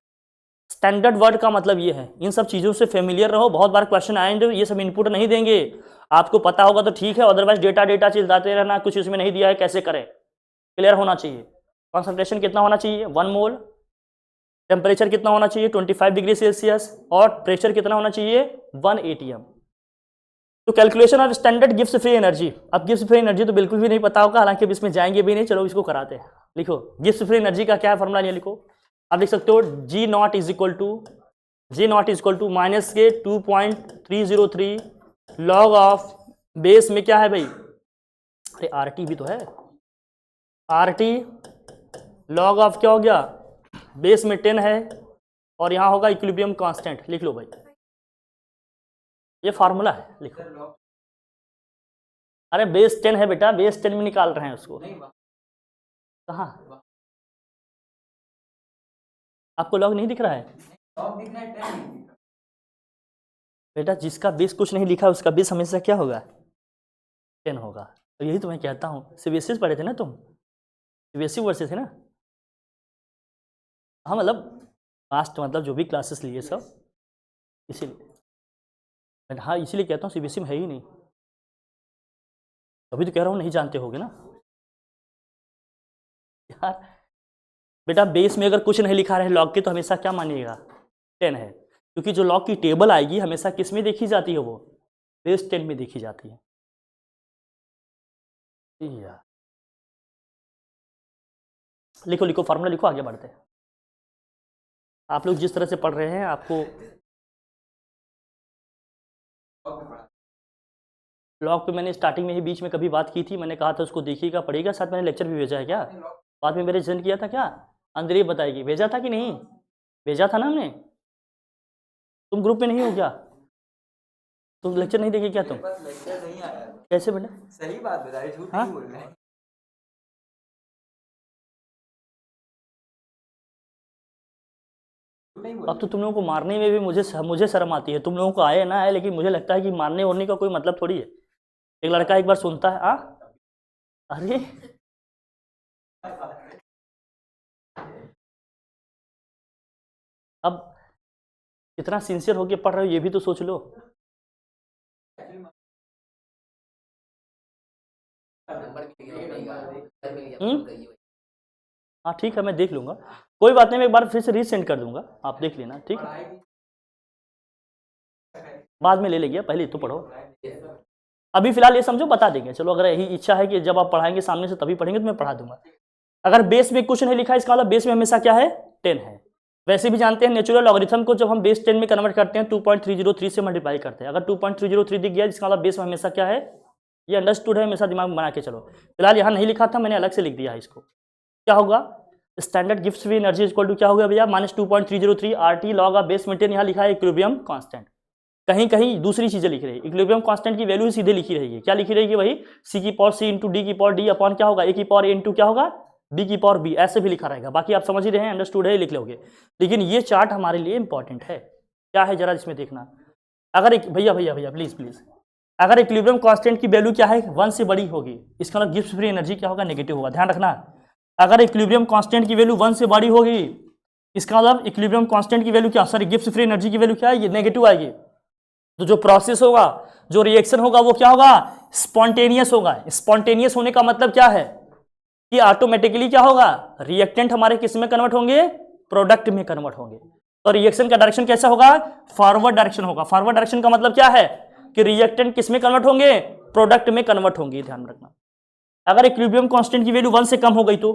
स्टैंडर्ड वर्ड का मतलब ये है, इन सब चीज़ों से फेमिलियर रहो, बहुत बार क्वेश्चन आएंगे, ये सब इनपुट नहीं देंगे, आपको पता होगा तो ठीक है, अदरवाइज डेटा चिल्लाते रहना, कुछ इसमें नहीं दिया है कैसे करें, क्लियर होना चाहिए। कॉन्सेंट्रेशन कितना होना चाहिए 1 मोल, टेम्परेचर कितना होना चाहिए 25 डिग्री सेल्सियस, और प्रेशर कितना होना चाहिए 1 ATM। तो कैलकुलेशन ऑफ स्टैंडर्ड गिव्स फ्री एनर्जी, अब गिव्स फ्री एनर्जी तो बिल्कुल भी नहीं पता होगा, हालांकि अब इसमें जाएंगे भी नहीं, चलो इसको कराते हैं। लिखो गिव्स फ्री एनर्जी का क्या है फॉर्मूला, ये लिखो, आप देख सकते हो G nought is equal to minus के 2.303 लॉग ऑफ बेस में क्या है भाई, अरे आर टी भी तो है, आर टी लॉग ऑफ क्या हो गया, बेस में 10 है और यहाँ होगा इक्विलिब्रियम कांस्टेंट। लिख लो भाई, ये फार्मूला है, लिखो। अरे बेस 10 है बेटा, बेस 10 में निकाल रहे हैं उसको। कहाँ आपको लॉग नहीं दिख रहा है? लॉग दिख रहा है, 10 नहीं दिख रहा। बेटा जिसका बेस कुछ नहीं लिखा उसका बेस हमेशा क्या होगा, 10 होगा। तो यही तो मैं कहता हूँ, सीबीएसई से पढ़े थे ना तुम, सीबीएसई वर्ड से थे ना? हाँ मतलब पास्ट, मतलब जो भी क्लासेस लिए सब, इसीलिए। हाँ इसीलिए कहता हूँ सीबीएसई में है ही नहीं, अभी तो कह रहा हूँ नहीं जानते होगे ना यार। बेटा बेस में अगर कुछ नहीं लिखा रहे लॉग के तो हमेशा क्या मानिएगा, 10 है, क्योंकि जो लॉग की टेबल आएगी हमेशा किस में देखी जाती है, वो बेस 10 में देखी जाती है। यार लिखो लिखो, फार्मूला लिखो, आगे बढ़ते हैं। आप लोग जिस तरह से पढ़ रहे हैं आपको लॉग पे मैंने स्टार्टिंग में ही बीच में कभी बात की थी, मैंने कहा था उसको देखिएगा पढ़ेगा, साथ मैंने लेक्चर भी भेजा है क्या, बाद में मेरे सेंड किया था क्या, अंदर ही बताएगी, भेजा था कि नहीं, भेजा था ना हमने, तुम ग्रुप में नहीं हो क्या, तुम लेक्चर नहीं देखे क्या तुम? लेक्चर नहीं आया। कैसे बेटा? सही बात बता रहे, झूठ हाँ? नहीं बोल रहे हैं। नहीं बोल अब तो तुम लोगों को मारने में भी मुझे शर्म आती है, तुम लोगों को आए ना है, लेकिन मुझे लगता है कि मारने ओरने का कोई मतलब थोड़ी है। एक लड़का एक बार सुनता है, अरे अब कितना सिंसियर होके पढ़ रहे हो ये भी तो सोच लो। हाँ ठीक है, मैं देख लूंगा, कोई बात नहीं, मैं एक बार फिर से रीसेंड कर दूंगा, आप देख लेना, ठीक है, बाद में ले लेंगे, पहले तो पढ़ो, अभी फिलहाल ये समझो बता देंगे, चलो अगर यही इच्छा है कि जब आप पढ़ाएंगे सामने से तभी पढ़ेंगे तो मैं पढ़ा दूंगा। अगर बेस में कुछ नहीं लिखा है इसका मतलब बेस में हमेशा क्या है, 10 है। वैसे भी जानते हैं नेचुरल लॉगरिथम को जब हम बेस 10 में कन्वर्ट करते हैं 2.303 से मल्टीप्लाई करते हैं, अगर 2.303 दिख गया जिसका मतलब बेस में हमेशा क्या है, ये अंडरस्टूड है, हमेशा दिमाग में बना के चलो। फिलहाल यहाँ नहीं लिखा था, मैंने अलग से लिख दिया है इसको। क्या होगा, standard Gibbs free energy equal to क्या होगा भैया, -2.303 RT log of base maintain, यहाँ लिखा है इक्विलिब्रियम कांस्टेंट, कहीं कहीं दूसरी चीजें लिख रही है, इक्विलिब्रियम कांस्टेंट की वैल्यू सीधे लिखी रहेगी, क्या लिखी रहेगी वही C⁻C इंटू D⁻D अपॉन क्या होगा A⁻A इंटू क्या होगा B⁻B, ऐसे भी लिखा रहेगा, बाकी आप समझ ही रहे हैं, अंडरस्टूड है, लिख लोगे। लेकिन ये चार्ट हमारे लिए इंपॉर्टेंट है, क्या है जरा इसमें देखना। अगर भैया भैया भैया प्लीज प्लीज, अगर इक्विलिब्रियम कांस्टेंट की वैल्यू क्या है 1 से बड़ी होगी, इसका मतलब गिब्स फ्री एनर्जी क्या होगा, नेगेटिव होगा, ध्यान रखना। अगर इक्विलिब्रियम कांस्टेंट की वैल्यू 1 से बड़ी होगी इसका मतलब इक्विलिब्रियम कांस्टेंट की वैल्यू क्या, सॉरी गिब्स फ्री एनर्जी की वैल्यू क्या है, ये नेगेटिव आएगी, तो जो प्रोसेस होगा, जो रिएक्शन होगा वो क्या होगा, स्पॉन्टेनियस होगा। स्पॉन्टेनियस होने का मतलब क्या है कि ऑटोमेटिकली क्या होगा, रिएक्टेंट हमारे किस में कन्वर्ट होंगे, प्रोडक्ट में कन्वर्ट होंगे। तो रिएक्शन का डायरेक्शन कैसा होगा, फॉरवर्ड डायरेक्शन होगा। फॉरवर्ड डायरेक्शन का मतलब क्या है कि रिएक्टेंट किस में कन्वर्ट होंगे, प्रोडक्ट में कन्वर्ट होंगे, ध्यान रखना। अगर इक्विलिब्रियम कांस्टेंट की वैल्यू 1 से कम हो गई, तो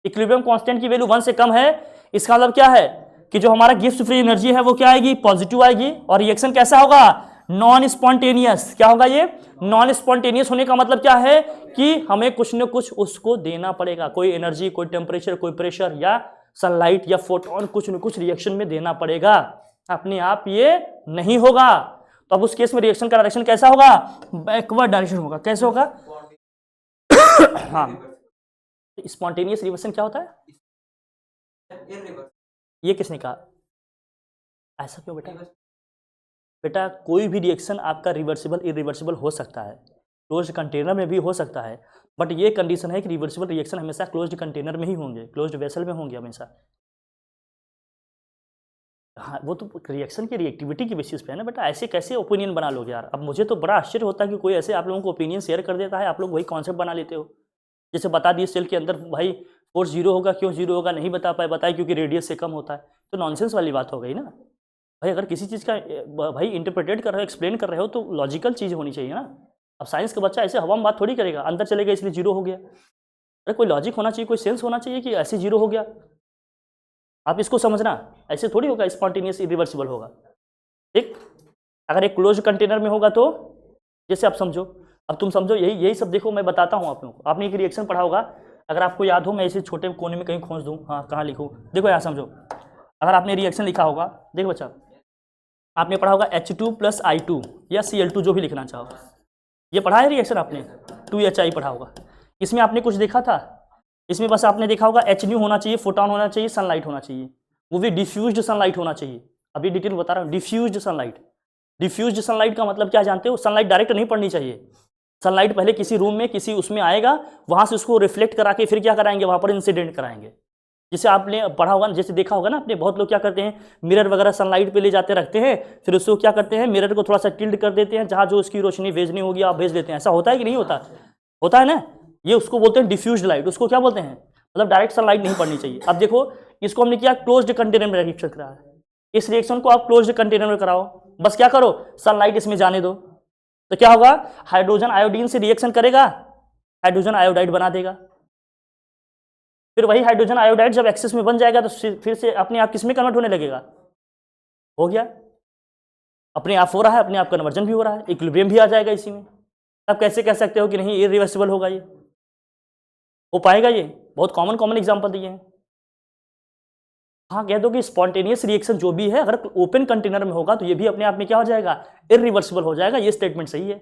इक्विलिब्रियम कांस्टेंट की वैल्यू 1 से कम है, इसका मतलब क्या है कि जो हमारा गिब्स फ्री एनर्जी है वो क्या आएगी, पॉजिटिव आएगी, और रिएक्शन कैसा होगा, नॉन स्पॉन्टेनियस। क्या होगा ये, नॉन स्पॉन्टेनियस होने का मतलब क्या है कि हमें कुछ न कुछ उसको देना पड़ेगा, कोई एनर्जी, कोई टेम्परेचर, कोई प्रेशर या सनलाइट या फोटोन, कुछ न कुछ रिएक्शन में देना पड़ेगा, अपने आप ये नहीं होगा। तो अब उस केस में रिएक्शन का डायरेक्शन कैसा होगा, बैकवर्ड डायरेक्शन होगा। कैसे होगा हाँ, स्पॉन्टेनियस रिवर्सन क्या होता है, ये किसने कहा, ऐसा क्यों बेटा? बेटा कोई भी रिएक्शन आपका रिवर्सिबल इरिवर्सिबल हो सकता है, क्लोज्ड कंटेनर में भी हो सकता है, बट ये कंडीशन है कि रिवर्सिबल रिएक्शन हमेशा क्लोज्ड कंटेनर में ही होंगे, क्लोज्ड वेसल में होंगे हमेशा। हाँ वो तो रिएक्शन की रिएक्टिविटी की बेसिस पे है ना बेटा, ऐसे कैसे ओपिनियन बना लोगे यार। अब मुझे तो बड़ा आश्चर्य होता है कि कोई ऐसे आप लोगों को ओपिनियन शेयर कर देता है, आप लोग वही कॉन्सेप्ट बना लेते हो। जैसे बता दिए सेल के अंदर भाई फोर्स 0 होगा, क्यों 0 होगा नहीं बता पाए, बताए क्योंकि रेडियस से कम होता है, तो नॉनसेंस वाली बात हो गई ना भाई। अगर किसी चीज़ का भाई इंटरप्रेटेट कर रहे हो, एक्सप्लेन कर रहे हो, तो लॉजिकल चीज़ होनी चाहिए ना। अब साइंस का बच्चा ऐसे हवा में बात थोड़ी करेगा, अंदर चले गया इसलिए 0 हो गया, अरे कोई लॉजिक होना चाहिए, कोई सेंस होना चाहिए कि ऐसे 0 हो गया। आप इसको समझना, ऐसे थोड़ी होगा स्पॉन्टेनियस इरिवर्सिबल होगा, ठीक। अगर एक क्लोज कंटेनर में होगा तो जैसे आप समझो, अब तुम समझो, यही सब देखो मैं बताता हूँ आप लोगों को। आपने एक रिएक्शन पढ़ा होगा, अगर आपको याद हो मैं इसे छोटे कोने में कहीं खोज दूँ, हाँ कहाँ लिखूँ, देखो यहाँ समझो। अगर आपने रिएक्शन लिखा होगा, देखो बच्चा, आपने पढ़ा होगा H2 + I2 या Cl2 जो भी लिखना चाहो, ये पढ़ा है रिएक्शन आपने, 2HI पढ़ा होगा। इसमें आपने कुछ देखा था? इसमें बस आपने देखा होगा H होना चाहिए, फोटॉन होना चाहिए, सनलाइट होना चाहिए, वो भी डिफ्यूज्ड सनलाइट होना चाहिए। अभी डिटेल बता रहा हूँ, डिफ्यूज्ड सनलाइट। डिफ्यूज्ड सनलाइट का मतलब क्या जानते हो? सनलाइट डायरेक्ट नहीं पड़नी चाहिए। सनलाइट पहले किसी रूम में किसी उसमें आएगा, वहां से उसको रिफ्लेक्ट करा के फिर क्या कराएंगे, वहां पर इंसिडेंट कराएंगे। जैसे आपने पढ़ा होगा, जैसे देखा होगा ना आपने, बहुत लोग क्या करते हैं, मिरर वगैरह सनलाइट पे ले जाते रखते हैं, फिर उसको क्या करते हैं, मिरर को थोड़ा सा टिल्ड कर देते हैं, जहाँ जो उसकी रोशनी भेजनी होगी आप भेज देते हैं। ऐसा होता है कि नहीं होता? होता है ना। ये उसको बोलते हैं डिफ्यूज्ड लाइट। उसको क्या बोलते हैं, मतलब डायरेक्ट सनलाइट नहीं पड़नी चाहिए। अब देखो, इसको हमने किया क्लोज्ड कंटेनर में रिएक्शन कराया, इस रिएक्शन को आप क्लोज्ड कंटेनर में कराओ, बस क्या करो, सनलाइट इसमें जाने दो, तो क्या होगा, हाइड्रोजन आयोडीन से रिएक्शन करेगा, हाइड्रोजन आयोडाइड बना देगा। फिर वही हाइड्रोजन आयोडाइड जब एक्सेस में बन जाएगा तो फिर से अपने आप किस में कन्वर्ट होने लगेगा, हो गया, अपने आप हो रहा है, अपने आप कन्वर्जन भी हो रहा है, इक्विलिब्रियम भी आ जाएगा इसी में। अब कैसे कह सकते हो कि नहीं इरिवर्सिबल होगा, ये हो पाएगा? ये बहुत कॉमन एग्जांपल दिए हैं। हाँ, कह दो कि स्पॉन्टेनियस रिएक्शन जो भी है अगर ओपन कंटेनर में होगा तो ये भी अपने आप में क्या हो जाएगा, इरिवर्सिबल हो जाएगा। ये स्टेटमेंट सही है।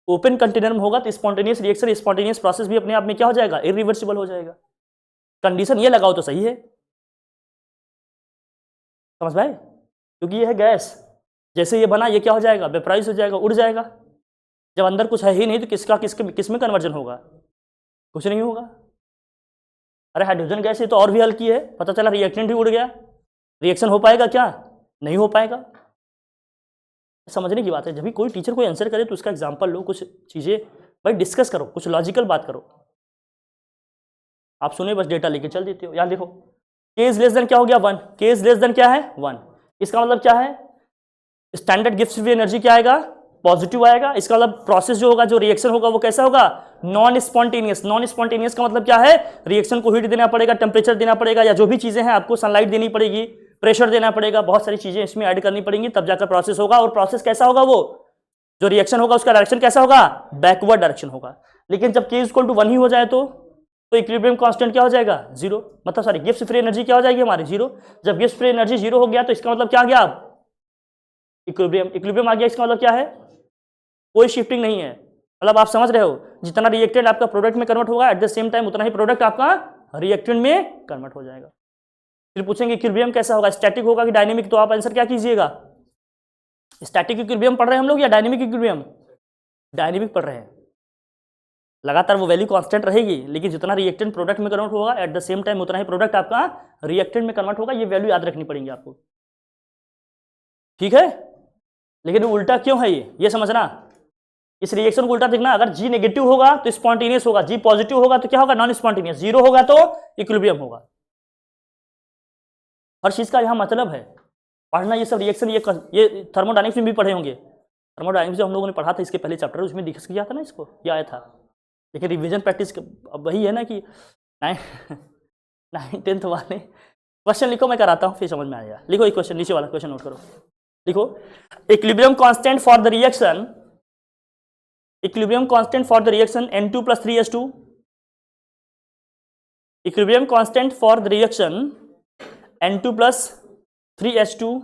ओपन कंटेनर में होगा तो स्पॉन्टेनियस रिएक्शन, स्पॉन्टेनियस प्रोसेस भी अपने आप में क्या हो जाएगा, इरिवर्सिबल हो जाएगा। कंडीशन ये लगाओ तो सही है, समझ भाई, क्योंकि ये है गैस, जैसे ये बना ये क्या हो जाएगा, वेपराइज हो जाएगा, उड़ जाएगा। जब अंदर कुछ है ही नहीं तो किस में कन्वर्जन होगा, कुछ नहीं होगा। अरे हाइड्रोजन गैस ये तो और भी हल्की है, पता चला रिएक्टेंट भी उड़ गया, रिएक्शन हो पाएगा क्या, नहीं हो पाएगा। समझने की बात है, जब भी कोई टीचर कोई आंसर करे तो उसका एग्जांपल लो, कुछ चीजें भाई डिस्कस करो, कुछ लॉजिकल बात करो। आप सुने बस डेटा लेके चल देते हो। यहाँ देखो, केस लेस देन क्या हो गया, 1, केस लेस देन क्या है, 1। इसका मतलब क्या है, स्टैंडर्ड गिब्स फ्री एनर्जी क्या आएगा, पॉजिटिव आएगा। इसका मतलब प्रोसेस जो होगा, जो रिएक्शन होगा वो कैसा होगा, नॉन स्पॉन्टेनियस। नॉन स्पॉन्टेनियस का मतलब क्या है, रिएक्शन को हीट देना पड़ेगा, टेम्परेचर देना पड़ेगा, या जो भी चीजें हैं आपको सनलाइट देनी पड़ेगी, प्रेशर देना पड़ेगा, बहुत सारी चीजें इसमें ऐड करनी पड़ेंगी, तब जाकर प्रोसेस होगा। और प्रोसेस कैसा होगा, वो जो रिएक्शन होगा उसका डायरेक्शन कैसा होगा, बैकवर्ड डायरेक्शन होगा। लेकिन जब k = 1 ही हो जाए तो इक्विलिब्रियम कांस्टेंट क्या हो जाएगा, 0, मतलब सॉरी गिब्स फ्री एनर्जी क्या हो जाएगी हमारी, 0। जब गिब्स फ्री एनर्जी 0 हो गया तो इसका मतलब क्या आ गया, अब इक्विलिब्रियम आ गया। इसका मतलब क्या है, कोई शिफ्टिंग नहीं है। मतलब आप समझ रहे हो, जितना रिएक्टेंट आपका प्रोडक्ट में कन्वर्ट होगा एट द सेम टाइम उतना ही प्रोडक्ट आपका रिएक्टेंट में कन्वर्ट हो जाएगा। फिर पूछेंगे इक्विलिब्रियम कैसा होगा, स्टैटिक होगा कि डायनेमिक, तो आप आंसर क्या कीजिएगा, स्टैटिक इक्विलिब्रियम पढ़ रहे हैं हम लोग या डायनेमिक इक्विलिब्रियम, डायनेमिक पढ़ रहे हैं। लगातार वो वैल्यू कांस्टेंट रहेगी, लेकिन जितना रिएक्टेंट प्रोडक्ट में कन्वर्ट होगा एट द सेम टाइम उतना ही प्रोडक्ट आपका रिएक्टेंट में कन्वर्ट होगा। ये वैल्यू याद रखनी पड़ेंगी आपको, ठीक है। लेकिन उल्टा क्यों है ये समझना, इस रिएक्शन को उल्टा देखना। अगर G नेगेटिव होगा तो स्पॉन्टेनियस होगा, G पॉजिटिव होगा तो क्या होगा, नॉन स्पॉन्टेनियस, 0 होगा तो इक्विलिब्रियम होगा। हर चीज का यहाँ मतलब है पढ़ना, ये सब रिएक्शन, ये थर्मोडायनेमिक्स में भी पढ़े होंगे। थर्मोडायनेमिक्स जो हम लोगों ने पढ़ा था इसके पहले चैप्टर, उसमें डिस्कस किया था ना इसको, ये आया था। लेकिन रिवीजन प्रैक्टिस अब वही है ना कि 9th 10th वाले क्वेश्चन लिखो, मैं कराता हूँ फिर समझ में आएगा। लिखो एक क्वेश्चन, नीचे वाला क्वेश्चन नोट करो, लिखो equilibrium constant for the reaction, equilibrium constant for the reaction N2 + 3H2, equilibrium constant for the reaction N2 + 3H2,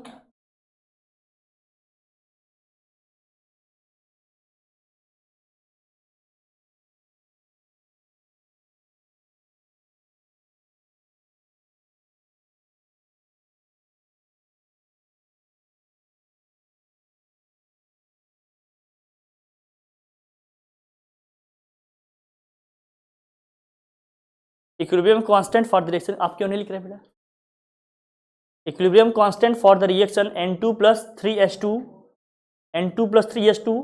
equilibrium constant for the reaction, आप क्यों नहीं लिख रहे बेटा, equilibrium constant for the reaction N2 + 3H2, N2 + 3H2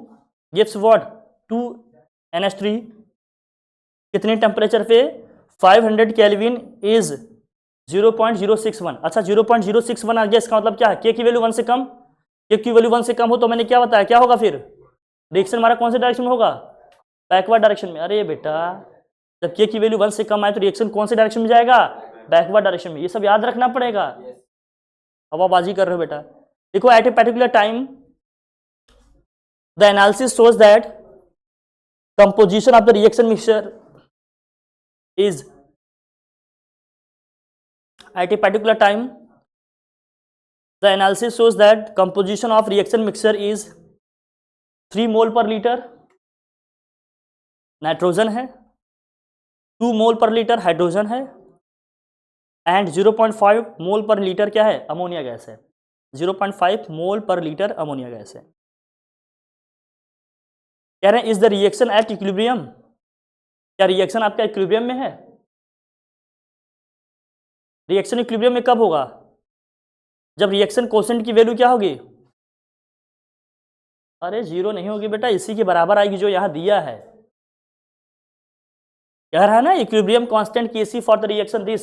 gives what, 2NH3, कितने temperature पे, 500 kelvin is 0.061। अच्छा 0.061 आ गया, इसका मतलब क्या है, K की वैल्यू 1 से कम, K की वैल्यू 1 से कम हो तो मैंने क्या बताया, क्या होगा फिर, रिएक्शन हमारा कौन से डायरेक्शन में होगा, बैकवर्ड डायरेक्शन में। अरे बेटा, जब K की वैल्यू 1 से कम आए तो रिएक्शन कौन से डायरेक्शन में जाएगा, बैकवर्ड डायरेक्शन में, ये सब याद रखना पड़ेगा। Yes. हवाबाजी कर रहे हो बेटा। देखो at a particular time the analysis shows that composition of the reaction mixture is at a particular time the analysis shows that composition of reaction mixture is 3 mole per liter nitrogen है, 2 मोल पर litre hydrogen है and 0.5 मोल पर litre क्या है, ammonia gas है। 0.5 मोल पर litre ammonia gas है। कह रहे हैं is the reaction at equilibrium, क्या रिएक्शन आपका इक्विलिब्रियम में है? रिएक्शन इक्विलिब्रियम में कब होगा? जब रिएक्शन कोएफिशिएंट की वैल्यू क्या होगी? अरे जीरो नहीं होगी बेटा, इसी के बराबर आएगी जो यहां दिया है। कह रहा है ना equilibrium constant Kc for the reaction this,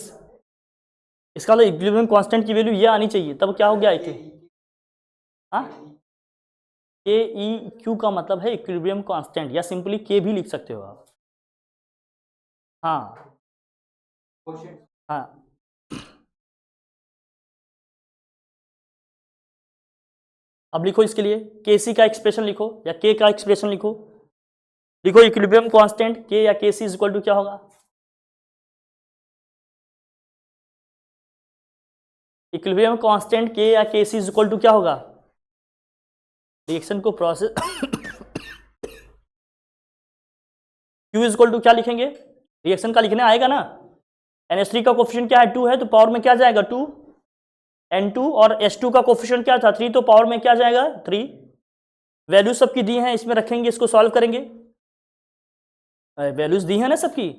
इसका मतलब इक्विलिब्रियम कांस्टेंट की वैल्यू ये आनी चाहिए, तब क्या हो गया हाँ के ई क्यू का मतलब है इक्विलिब्रियम कांस्टेंट, या सिंपली के भी लिख सकते हो आप। हाँ हाँ अब लिखो इसके लिए Kc का एक्सप्रेशन लिखो या K का एक्सप्रेशन लिखो। लिखो इक्विलिब्रियम कांस्टेंट K या Kc इज इक्वल टू क्या होगा? इक्विलिब्रियम कांस्टेंट K या Kc इज इक्वल टू क्या होगा? रिएक्शन को process Q is equal to क्या लिखेंगे? रिएक्शन का लिखने आएगा ना। NH3 का कोफिशिएंट क्या है? 2 है, तो पावर में क्या जाएगा? 2 N2, और H2 का कोफिशिएंट क्या था? 3, तो पावर में क्या जाएगा? 3। वैल्यू सबकी दी हैं, इसमें रखेंगे, इसको सॉल्व करेंगे। वैल्यूज दी है ना सबकी।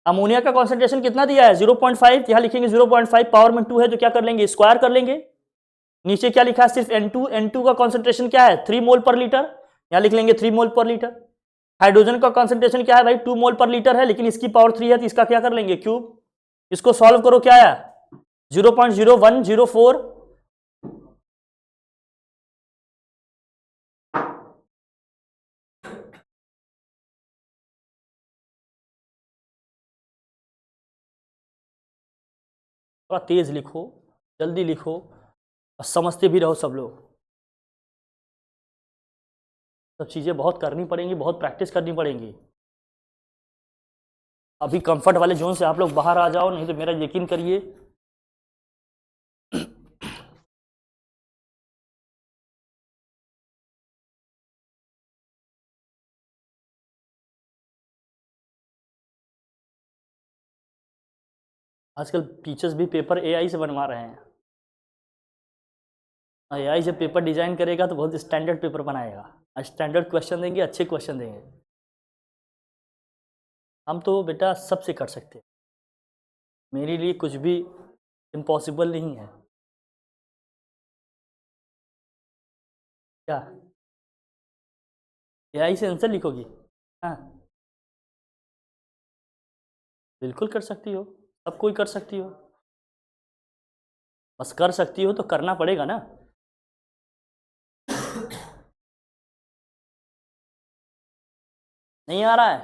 अमोनिया का कॉन्सेंट्रेशन कितना दिया है? 0.5, यहाँ लिखेंगे 0.5, पावर में 2 है तो क्या कर लेंगे? स्क्वायर कर लेंगे। नीचे क्या लिखा है? सिर्फ N2 का कॉन्सेंट्रेशन क्या है? 3 मोल पर लीटर, यहाँ लिख लेंगे 3 मोल पर लीटर। हाइड्रोजन का कॉन्सेंट्रेशन क्या है भाई? 2 मोल पर लीटर है, लेकिन इसकी पावर 3 है तो इसका क्या कर लेंगे? क्यूब। इसको सॉल्व करो, क्या है? 0.0104। थोड़ा तेज लिखो, जल्दी लिखो और समझते भी रहो सब लोग। सब चीज़ें बहुत करनी पड़ेंगी, बहुत प्रैक्टिस करनी पड़ेंगी। अभी कंफर्ट वाले जोन से आप लोग बाहर आ जाओ, नहीं तो मेरा यकीन करिए आजकल टीचर्स भी पेपर एआई से बनवा रहे हैं। एआई जब पेपर डिजाइन करेगा तो बहुत स्टैंडर्ड पेपर बनाएगा, स्टैंडर्ड क्वेश्चन देंगे, अच्छे क्वेश्चन देंगे। हम तो बेटा सबसे कर सकते हैं, मेरे लिए कुछ भी इम्पॉसिबल नहीं है। क्या एआई से आंसर लिखोगी? हाँ बिल्कुल कर सकती हो, सब कोई कर सकती हो, बस कर सकती हो तो करना पड़ेगा ना। नहीं आ रहा है?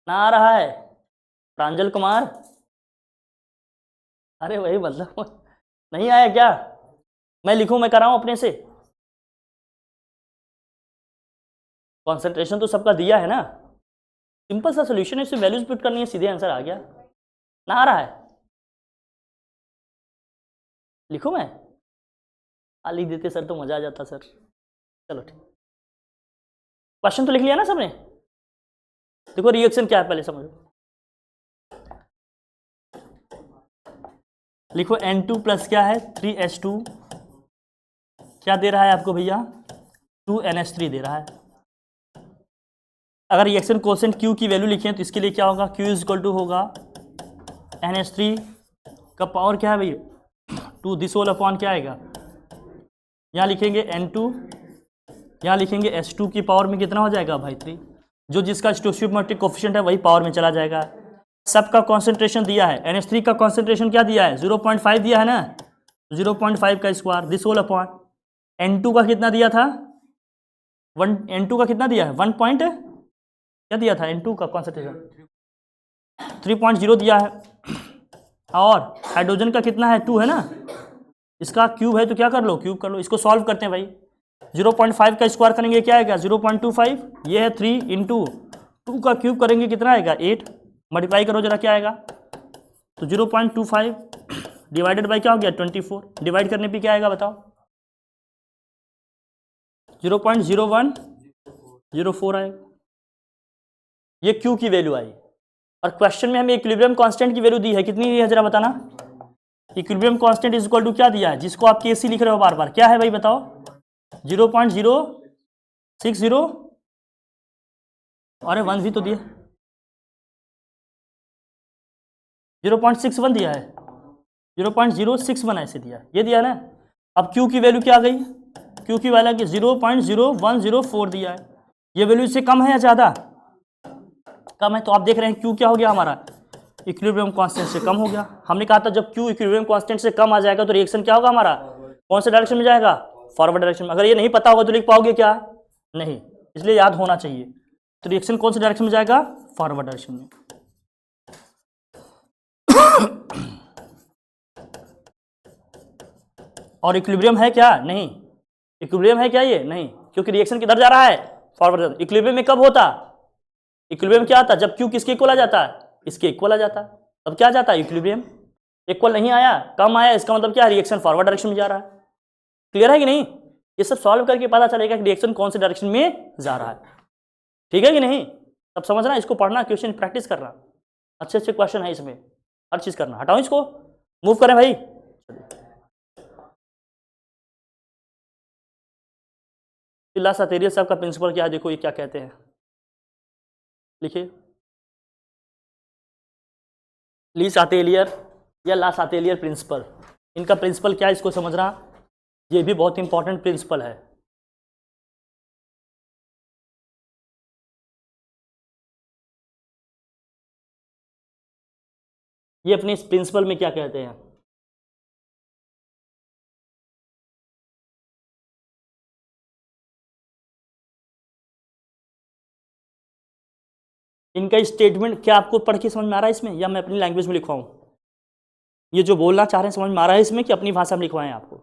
ना आ रहा है? प्रांजल कुमार, अरे वही मतलब नहीं आया क्या? मैं लिखूं, मैं कराऊं अपने से? कॉन्सेंट्रेशन तो सबका दिया है ना, सिंपल सा सोल्यूशन है, इसमें वैल्यूज पुट करनी है, सीधे आंसर आ गया। ना आ रहा है? लिखूं मैं? लिख देते सर तो मजा आ जाता सर। चलो ठीक, क्वेश्चन तो लिख लिया ना सबने? देखो रिएक्शन क्या है पहले समझो। लिखो N2 प्लस क्या है? 3H2 क्या दे रहा है आपको भैया? 2NH3 दे रहा है। अगर रिएक्शन कोएफिशिएंट Q की वैल्यू लिखें तो इसके लिए क्या होगा? Q इज इक्वल टू होगा NH3 का पावर क्या है भैया? 2, दिस होल अपॉन क्या आएगा? यहाँ लिखेंगे N2, यहाँ लिखेंगे H2 की पावर में कितना हो जाएगा भाई? 3। जो जिसका स्टोइचियोमेट्रिक कोएफिशिएंट है वही पावर में चला जाएगा। सबका कॉन्सेंट्रेशन दिया है, NH3 का कॉन्सेंट्रेशन क्या दिया है? 0.5 दिया है ना, 0.5 का square, this whole upon N2 का कितना दिया था? N2 का कितना दिया है? 1 पॉइंट क्या दिया था? N2 का कॉन्सेंट्रेशन 3.0 दिया है। और हाइड्रोजन का कितना है 2 है ना, इसका क्यूब है तो क्या कर लो, क्यूब कर लो। इसको सॉल्व करते हैं भाई, 0.5 का स्क्वायर करेंगे क्या आएगा 0.25, ये है 3 इंटू 2 का क्यूब करेंगे कितना आएगा 8, मल्टीप्लाई करो जरा क्या आएगा, तो 0.25 डिवाइडेड बाई क्या हो गया 24, डिवाइड करने पे क्या आएगा बताओ 0.0104 आएगा, ये क्यू की वैल्यू आई। और क्वेश्चन में हमें इक्विलिब्रियम कांस्टेंट की वैल्यू दी है, कितनी दी है जरा बताना, equilibrium constant is equal to क्या दिया है, जिसको आप केसी लिख रहे हो बार बार, क्या है भाई बताओ 0.060, अरे 1 भी तो दिया, 0.61 दिया है, 0.061 ऐसे दिया है, ये दिया ना। अब Q की वैल्यू क्या आ गई, Q की वैल्यू 0.0104 दिया है, ये वैल्यू इससे कम है या ज़्यादा, कम है, तो आप देख रहे हैं Q क्या हो गया हमारा, इक्विलिब्रियम कांस्टेंट से कम हो गया। हमने कहा था जब Q इक्विलिब्रियम कांस्टेंट से कम आ जाएगा तो रिएक्शन क्या होगा हमारा, कौन से डायरेक्शन में जाएगा, फॉरवर्ड डायरेक्शन में। अगर ये नहीं पता होगा तो लिख पाओगे क्या, नहीं, इसलिए याद होना चाहिए। तो रिएक्शन कौन से डायरेक्शन में जाएगा, फॉरवर्ड डायरेक्शन में। और इक्विलिब्रियम है क्या, नहीं, इक्विलिब्रियम है क्या ये, नहीं, क्योंकि रिएक्शन किधर जा रहा है, फॉरवर्ड। इक्विलिब्रियम में कब होता, इक्विलिब्रियम क्या आता, जब Q किसके इक्वल आ जाता है, इसके इक्वल आ जाता है, तब क्या जाता है इक्विलिब्रियम। इक्वल नहीं आया, कम आया, इसका मतलब क्या है, रिएक्शन फॉरवर्ड डायरेक्शन में जा रहा है। क्लियर है कि नहीं, ये सब सॉल्व करके पता चलेगा कि रिएक्शन कौन से डायरेक्शन में जा रहा है, ठीक है कि नहीं। तब समझना, इसको पढ़ना, क्वेश्चन प्रैक्टिस करना, अच्छे अच्छे क्वेश्चन है इसमें, हर चीज करना। हटाओ इसको, मूव करें भाई। ला सातेरिया साहब का प्रिंसिपल क्या है, देखो ये क्या कहते हैं, लिखिए, ली सातेलियर या ला सातेलियर प्रिंसिपल, इनका प्रिंसिपल क्या है इसको समझना, ये भी बहुत इंपॉर्टेंट प्रिंसिपल है। ये अपने इस प्रिंसिपल में क्या कहते हैं, इनका स्टेटमेंट क्या आपको पढ़ के समझ में आ रहा है इसमें, या मैं अपनी लैंग्वेज में लिखवाऊं, ये जो बोलना चाह रहे हैं समझ में आ रहा है इसमें कि अपनी भाषा में लिखवाएं आपको,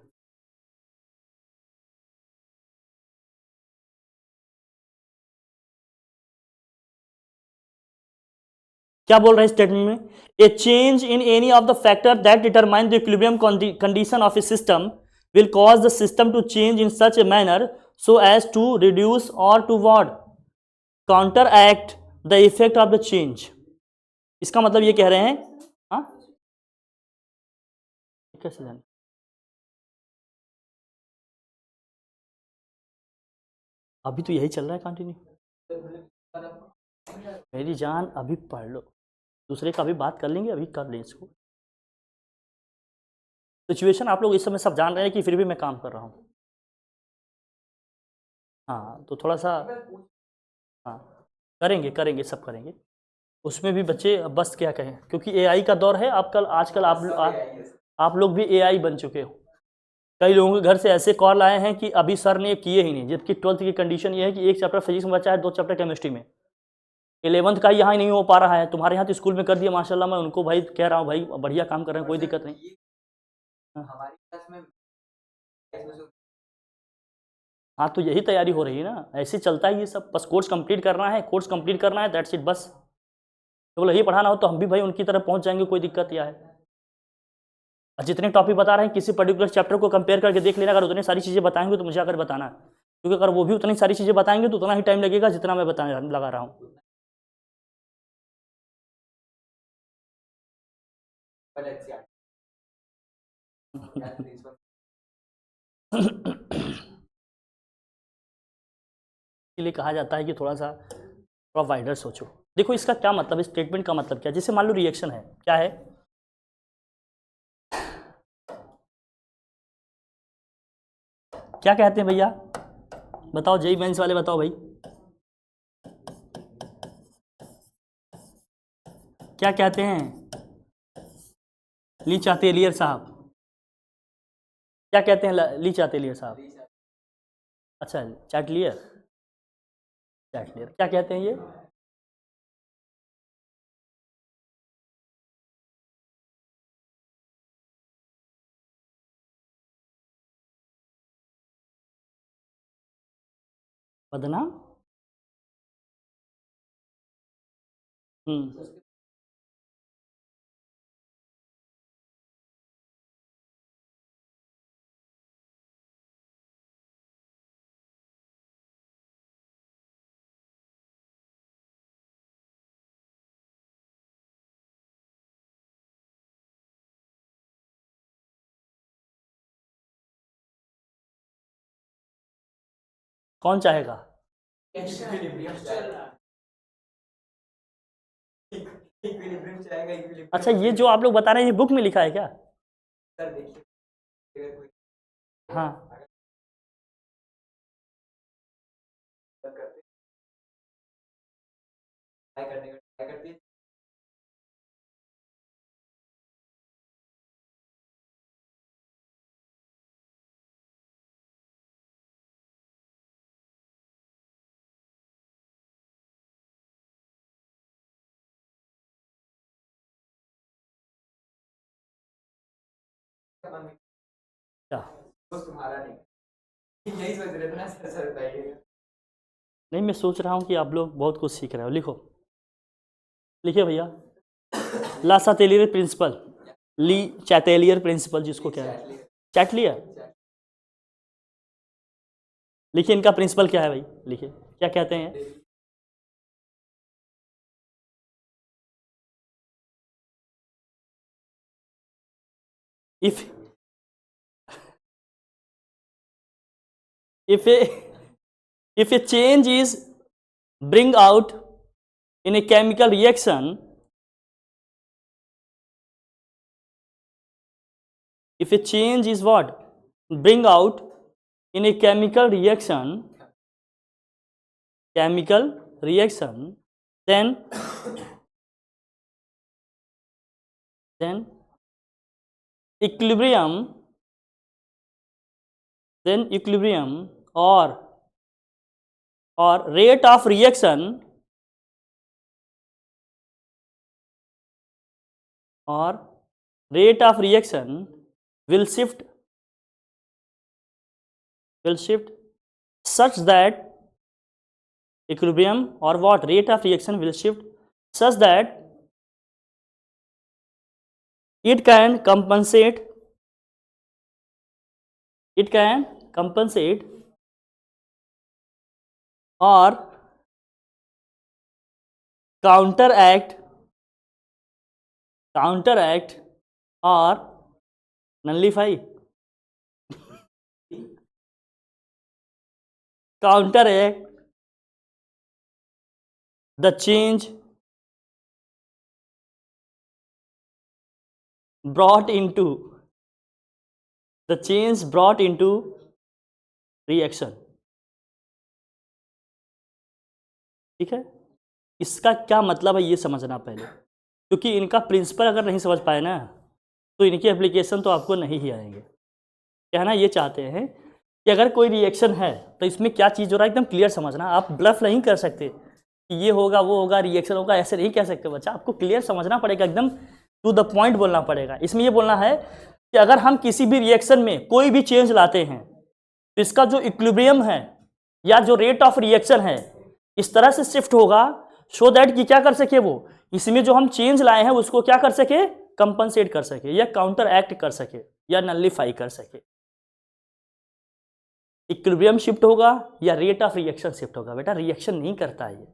क्या बोल रहे हैं स्टेटमेंट में, a change in any of the factor that determine the equilibrium condition of a system will cause the system to change in such a manner so as to reduce और to what counteract the effect of the change. इसका मतलब ये कह रहे हैं, हाँ कैसे जाने, अभी तो यही चल रहा है कंटिन्यू, मेरी जान अभी पढ़ लो, दूसरे का भी बात कर लेंगे, अभी कर लें इसको। सिचुएशन आप लोग इस समय सब जान रहे हैं कि फिर भी मैं काम कर रहा हूँ, हाँ तो थोड़ा सा, हाँ करेंगे करेंगे सब करेंगे, उसमें भी बच्चे बस क्या कहें, क्योंकि एआई का दौर है आजकल, आजकल आप लोग भी एआई बन चुके हो। कई लोगों के घर से ऐसे कॉल आए हैं कि अभी सर ने किए ही नहीं, जबकि 12th की कंडीशन ये है कि एक चैप्टर फिजिक्स में बचा है, 2 चैप्टर केमिस्ट्री में, 11th का यहाँ ही नहीं हो पा रहा है, तुम्हारे यहाँ तो स्कूल में कर दिया माशाल्लाह, मैं उनको भाई कह रहा हूँ भाई बढ़िया काम कर रहे हैं, कोई दिक्कत नहीं। हमारी क्लास में हाँ तो यही तैयारी हो रही है ना, ऐसे चलता है ये सब, बस कोर्स कंप्लीट करना है, कोर्स कंप्लीट करना है, दैट्स इट बस। तो यही पढ़ाना हो तो हम भी भाई उनकी तरफ पहुंच जाएंगे, कोई दिक्कत क्या है। और जितने टॉपिक बता रहे हैं किसी पर्टिकुलर चैप्टर को कंपेयर करके देख लेना, अगर उतनी सारी चीज़ें बताएंगे तो मुझे अगर बताना, क्योंकि अगर वो भी उतनी सारी चीज़ें बताएंगे तो उतना ही टाइम लगेगा जितना मैं बताने लगा रहा हूँ। इसलिए कहा जाता है कि थोड़ा वाइडर सोचो। देखो इसका क्या मतलब है, स्टेटमेंट का मतलब क्या है, जैसे मान लो रिएक्शन है, क्या है, क्या कहते हैं भैया बताओ, जेई मेंस वाले बताओ भाई, क्या कहते हैं, ली चातेलियर साहब क्या कहते हैं, ली चातेलियर साहब, अच्छा चैटलियर, चैटलियर क्या कहते हैं ये, बदनाम। हम्म, कौन चाहेगा? इक्विलिब्रियम चाहेगा, इक्विलिब्रियम चाहेगा, इक्विलिब्रियम। अच्छा, ये जो आप लोग बता रहे हैं ये बुक में लिखा है क्या? सर देखिए, अगर कोई हाँ, करते ट्राई करने का ट्राई करती है, मन में क्या? दोस्त तुम्हारा नहीं, यही सोच रहे थे ना सर, सर बताइएगा। नहीं, मैं सोच रहा हूँ कि आप लोग बहुत कुछ सीख रहे हो। लिखो, लिखिए भैया। ला सातेलियर प्रिंसिपल, ली चैटेलियर प्रिंसिपल जिसको क्या है, चैटलियर। लिखिए इनका प्रिंसिपल क्या है भाई, लिखिए क्या कहते हैं। If if a if a change is bring out in a chemical reaction, if a change is what bring out in a chemical reaction, then equilibrium, or rate of reaction, will shift such that equilibrium or what rate of reaction will shift such that it can compensate or counteract or nullify the change brought into reaction। ठीक है, इसका क्या मतलब है ये समझना पहले, क्योंकि इनका प्रिंसिपल अगर नहीं समझ पाए ना तो इनकी एप्लीकेशन तो आपको नहीं ही आएंगे। कहना ये चाहते हैं कि अगर कोई रिएक्शन है तो इसमें क्या चीज़ हो रहा है एकदम क्लियर समझना। आप ब्लफ नहीं कर सकते कि ये होगा वो होगा रिएक्शन होगा, ऐसे नहीं कह सकते बच्चा। आपको क्लियर समझना पड़ेगा, एकदम टू द पॉइंट बोलना पड़ेगा। इसमें ये बोलना है कि अगर हम किसी भी रिएक्शन में कोई भी चेंज लाते हैं तो इसका जो इक्विलिब्रियम है या जो रेट ऑफ रिएक्शन है इस तरह से शिफ्ट होगा सो दैट कि क्या कर सके वो इसमें जो हम चेंज लाए हैं उसको क्या कर सके, कंपनसेट कर सके या काउंटर एक्ट कर सके या नल्लीफाई कर सके। इक्विलिब्रियम शिफ्ट होगा या रेट ऑफ रिएक्शन शिफ्ट होगा। बेटा रिएक्शन नहीं करता है, ये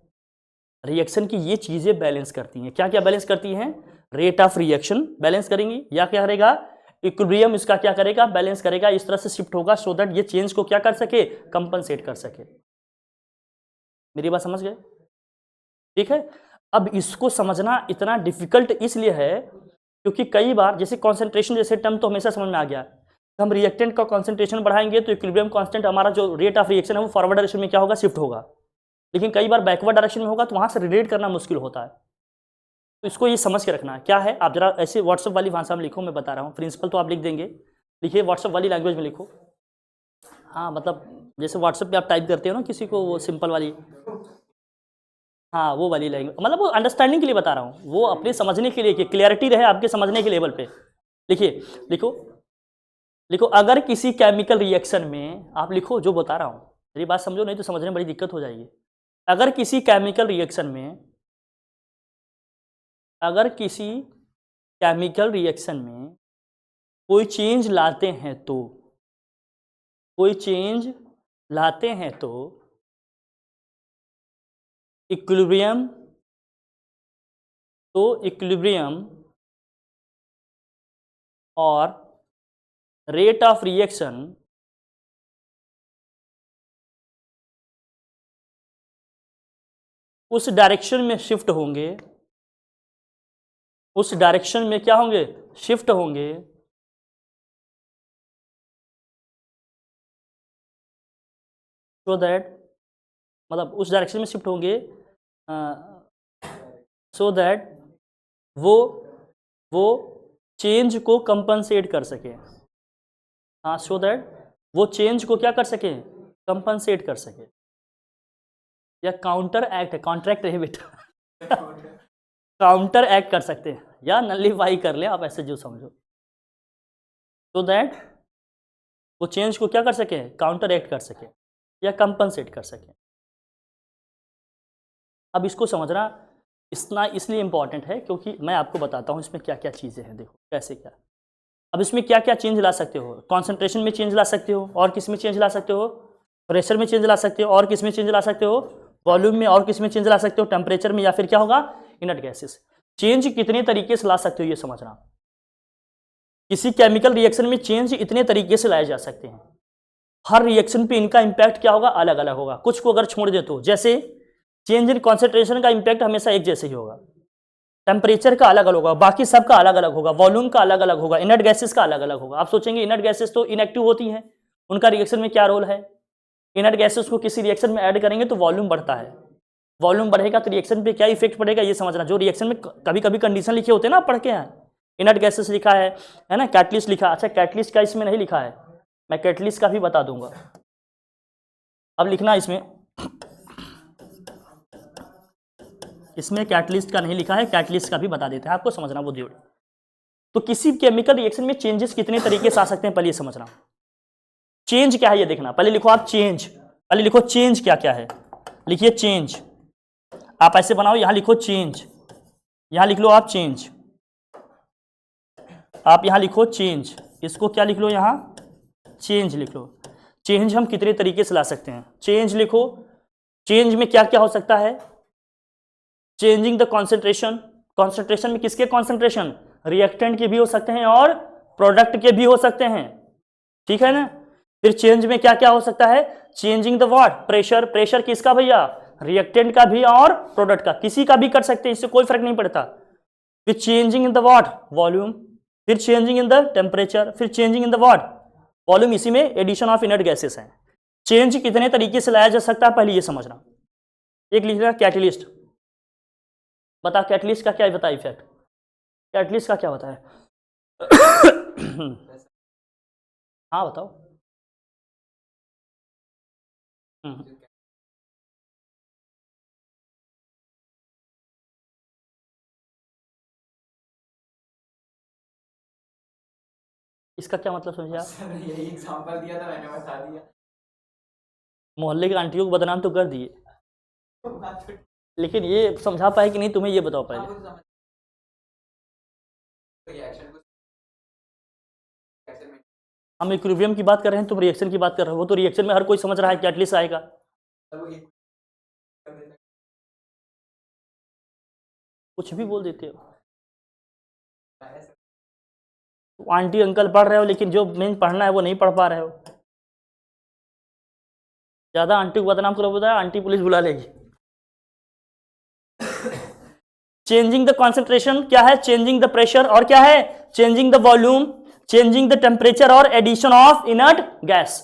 रिएक्शन की ये चीजें बैलेंस करती हैं। क्या क्या बैलेंस करती हैं? रेट ऑफ रिएक्शन बैलेंस करेंगी या क्या करेगा, इक्विलिब्रियम इसका क्या करेगा, बैलेंस करेगा। इस तरह से शिफ्ट होगा सो दैट ये चेंज को क्या कर सके, कंपनसेट कर सके। मेरी बात समझ गए? ठीक है, अब इसको समझना इतना डिफिकल्ट इसलिए है क्योंकि कई बार जैसे कॉन्सेंट्रेशन जैसे टर्म तो हमेशा समझ में आ गया, हम रिएक्टेंट का कॉन्सेंट्रेशन बढ़ाएंगे तो इक्विलिब्रियम कांस्टेंट हमारा जो रेट ऑफ रिएक्शन है वो फॉरवर्ड डायरेक्शन में क्या होगा, शिफ्ट होगा। लेकिन कई बार बैकवर्ड डायरेक्शन में होगा तो वहां से रिलेट करना मुश्किल होता है। तो इसको ये समझ के रखना है क्या है। आप जरा ऐसे व्हाट्सएप वाली भाषा में लिखो, मैं बता रहा हूँ। प्रिंसिपल तो आप लिख देंगे, लिखिए व्हाट्सएप वाली लैंग्वेज में लिखो। हाँ मतलब जैसे व्हाट्सएप पे आप टाइप करते हो ना किसी को, वो सिंपल वाली, हाँ वो वाली लैंग्वेज, मतलब वो अंडरस्टैंडिंग के लिए बता रहा हूँ, वो अपने समझने के लिए कि क्लियरिटी रहे आपके समझने के लेवल पे। लिखिए, लिखो लिखो, अगर किसी केमिकल रिएक्शन में, आप लिखो जो बता रहा हूँ, मेरी बात समझो, नहीं तो समझने में बड़ी दिक्कत हो जाएगी। अगर किसी केमिकल रिएक्शन में कोई चेंज लाते हैं तो इक्विलिब्रियम और रेट ऑफ रिएक्शन उस डायरेक्शन में शिफ्ट होंगे, उस डायरेक्शन में क्या होंगे, शिफ्ट होंगे, सो दैट, मतलब उस डायरेक्शन में शिफ्ट होंगे सो दैट वो चेंज को कंपनसेट कर सके। हाँ, सो दैट वो चेंज को क्या कर सके, कंपनसेट कर सके, या काउंटर एक्ट है, कॉन्ट्रैक्ट है बेटा काउंटर एक्ट कर सकते हैं या नलिफाई कर ले आप, ऐसे जो समझो, सो दैट वो चेंज को क्या कर सके, काउंटर एक्ट कर सके या कंपनसेट कर सके। अब इसको समझना इतना इसलिए इम्पॉर्टेंट है क्योंकि मैं आपको बताता हूँ इसमें क्या क्या चीज़ें हैं। देखो कैसे क्या, अब इसमें क्या क्या चेंज ला सकते हो, कॉन्सेंट्रेशन में चेंज ला सकते हो, और किस में चेंज ला सकते हो, प्रेशर में चेंज ला सकते हो, और किस में चेंज ला सकते हो, वॉल्यूम में, और किस में चेंज ला सकते हो, टेम्परेचर में, या फिर क्या होगा, इनर्ट गैसेस। चेंज कितने तरीके से ला सकते हो ये समझना। किसी केमिकल रिएक्शन में चेंज इतने तरीके से लाए जा सकते हैं, हर रिएक्शन पे इनका इंपैक्ट क्या होगा, अलग अलग होगा। कुछ को अगर छोड़ दे तो, जैसे चेंज इन कॉन्सेंट्रेशन का इंपैक्ट हमेशा एक जैसे ही होगा, टेम्परेचर का अलग अलग होगा, बाकी सबका अलग अलग होगा, वॉल्यूम का अलग अलग होगा, इनर्ट गैसेस का अलग अलग होगा। आप सोचेंगे इनर्ट गैसेस तो इनएक्टिव होती हैं, उनका रिएक्शन में क्या रोल है। इनर्ट गैसेस को किसी रिएक्शन में ऐड करेंगे तो वॉल्यूम बढ़ता है, वॉल्यूम बढ़ेगा तो रिएक्शन पे क्या इफेक्ट पड़ेगा ये समझना। जो रिएक्शन में कभी कभी कंडीशन लिखे होते हैं ना, पढ़ के हैं, इनर्ट गैसेस लिखा है ना, कैटलिस्ट लिखा। अच्छा, कैटलिस्ट का इसमें नहीं लिखा है, मैं कैटलिस्ट का भी बता दूंगा। अब लिखना इसमें कैटलिस्ट का नहीं लिखा है, कैटलिस्ट का भी बता देते हैं आपको, समझना वो ध्यान। तो किसी केमिकल रिएक्शन में चेंजेस कितने तरीके से आ सकते हैं, पहले ये समझना। चेंज क्या है ये देखना, पहले लिखो आप चेंज, पहले लिखो चेंज क्या क्या है, लिखिए चेंज। आप ऐसे बनाओ, यहां लिखो चेंज, यहां लिख लो आप चेंज, आप यहां लिखो चेंज, इसको क्या लिख लो, यहां चेंज लिख लो। चेंज हम कितने तरीके से ला सकते हैं, चेंज लिखो। चेंज में क्या क्या हो सकता है, चेंजिंग द कॉन्सेंट्रेशन, कॉन्सेंट्रेशन में किसके कॉन्सेंट्रेशन, रिएक्टेंट के भी हो सकते हैं और प्रोडक्ट के भी हो सकते हैं, ठीक है ना। फिर चेंज में क्या क्या हो सकता है, changing the what, pressure, pressure किसका भैया, रिएक्टेंट का भी और प्रोडक्ट का, किसी का भी कर सकते हैं, इससे कोई फर्क नहीं पड़ता। फिर changing in the what, volume, फिर चेंजिंग इन द टेम्परेचर, फिर changing in the what, volume, इसी में एडिशन ऑफ इनर्ट गैसेस है। चेंज कितने तरीके से लाया जा सकता है पहले ये समझना। एक लिखना कैटलिस्ट, बता कैटलिस्ट का क्या बता इफेक्ट, कैटलिस्ट का क्या होता है हाँ बताओ। इसका क्या मतलब समझे आप, यही एग्जांपल दिया था, मैंने बता दिया। मोहल्ले की आंटियों को बदनाम तो कर दिए, लेकिन ये समझा पाए कि नहीं तुम्हें ये बताओ पहले। हम इक्विलिब्रियम की बात कर रहे हैं, तुम रिएक्शन की बात कर रहे हो, वो तो रिएक्शन में हर कोई समझ रहा है कि एटलीस्ट आएगा। कुछ भी बोल देते हो, तो आंटी अंकल पढ़ रहे हो लेकिन जो मेन पढ़ना है वो नहीं पढ़ पा रहे हो। ज्यादा आंटी को बदनाम करो, बताया आंटी पुलिस बुला लेगी। चेंजिंग द कॉन्सेंट्रेशन क्या है, चेंजिंग द प्रेशर, और क्या है, changing the volume, changing the temperature और addition of inert gas.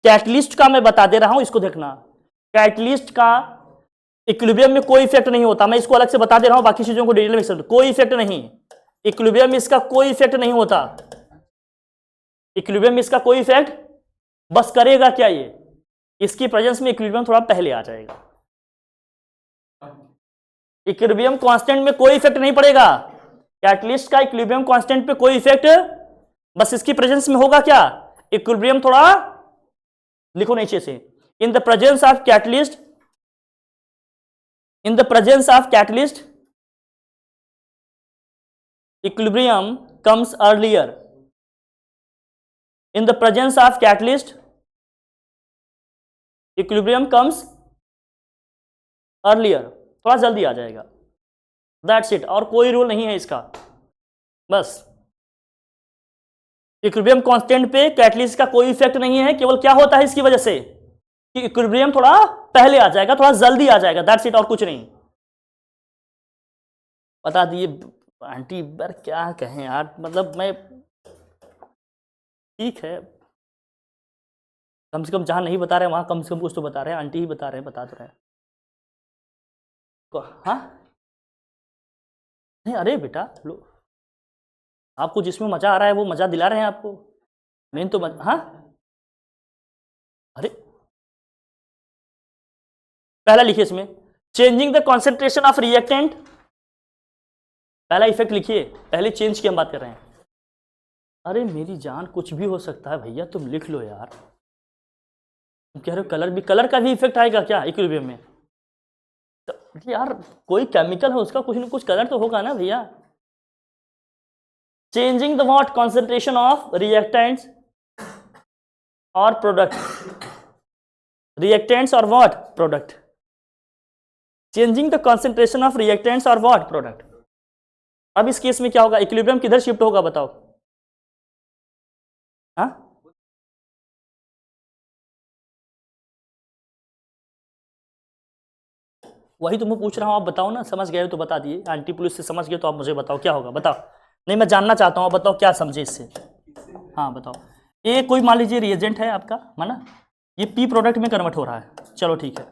Catalyst का मैं बता दे रहा हूं, इसको देखना। कैटलिस्ट का इक्विलिब्रियम में कोई इफेक्ट नहीं होता, मैं इसको अलग से बता दे रहा हूं, बाकी चीजों को डिटेल में समझो। कोई इफेक्ट नहीं, इक्विलिब्रियम में इसका कोई इफेक्ट नहीं होता, इक्विलिब्रियम में इसका कोई इफेक्ट, बस करेगा क्या ये, इसकी प्रेजेंस में इक्विलिब्रियम थोड़ा पहले आ जाएगा। इक्विलिब्रियम कांस्टेंट में कोई इफेक्ट नहीं पड़ेगा, कैटलिस्ट का इक्विलिब्रियम कांस्टेंट पे कोई इफेक्ट, बस इसकी प्रेजेंस में होगा क्या, इक्विलिब्रियम थोड़ा लिखो नीचे से, in the presence of catalyst, in the presence of catalyst equilibrium comes earlier. In the presence of catalyst, equilibrium comes earlier. थोड़ा जल्दी आ जाएगा. That's it. और कोई रूल नहीं है इसका, बस इक्विलिब्रियम कांस्टेंट पे कैटलिस्ट का कोई इफेक्ट नहीं है. केवल क्या होता है इसकी वजह से कि इक्विलिब्रियम थोड़ा पहले आ जाएगा, थोड़ा जल्दी आ जाएगा. That's it. और कुछ नहीं. बता दिए आंटी. यार क्या कहें यार, मतलब मैं, ठीक है कम से कम जहां नहीं बता रहे वहां कम से कम कुछ तो बता रहे हैं. आंटी ही बता रहे हैं, बता तो रहे हैं. हाँ नहीं, अरे बेटा लो, आपको जिसमें मजा आ रहा है वो मजा दिला रहे हैं आपको. मेन तो हाँ, अरे पहला लिखिए इसमें, changing the concentration of reactant. पहला इफेक्ट लिखिए, पहले चेंज की हम बात कर रहे हैं. अरे मेरी जान, कुछ भी हो सकता है भैया, तुम लिख लो यार. तुम कह रहे हो कलर भी, कलर का भी इफेक्ट आएगा क्या इक्विलिब्रियम में? तो यार कोई केमिकल है उसका कुछ ना कुछ कलर तो होगा ना भैया. Changing the what concentration of reactants और प्रोडक्ट, रिएक्टेंट्स और what product. Changing the concentration of reactants और व्हाट प्रोडक्ट. अब इस केस में क्या होगा, इक्विलिब्रियम किधर शिफ्ट होगा बताओ? हाँ वही तो मैं पूछ रहा हूँ, आप बताओ ना. समझ गए हो तो बता दिए. आंटी पुलिस से समझ गए तो आप मुझे बताओ क्या होगा, बताओ. नहीं मैं जानना चाहता हूँ, बताओ क्या समझे इससे. हाँ बताओ. ये कोई मान लीजिए रिएजेंट है आपका, माना ये पी प्रोडक्ट में कन्वर्ट हो रहा है. चलो ठीक है.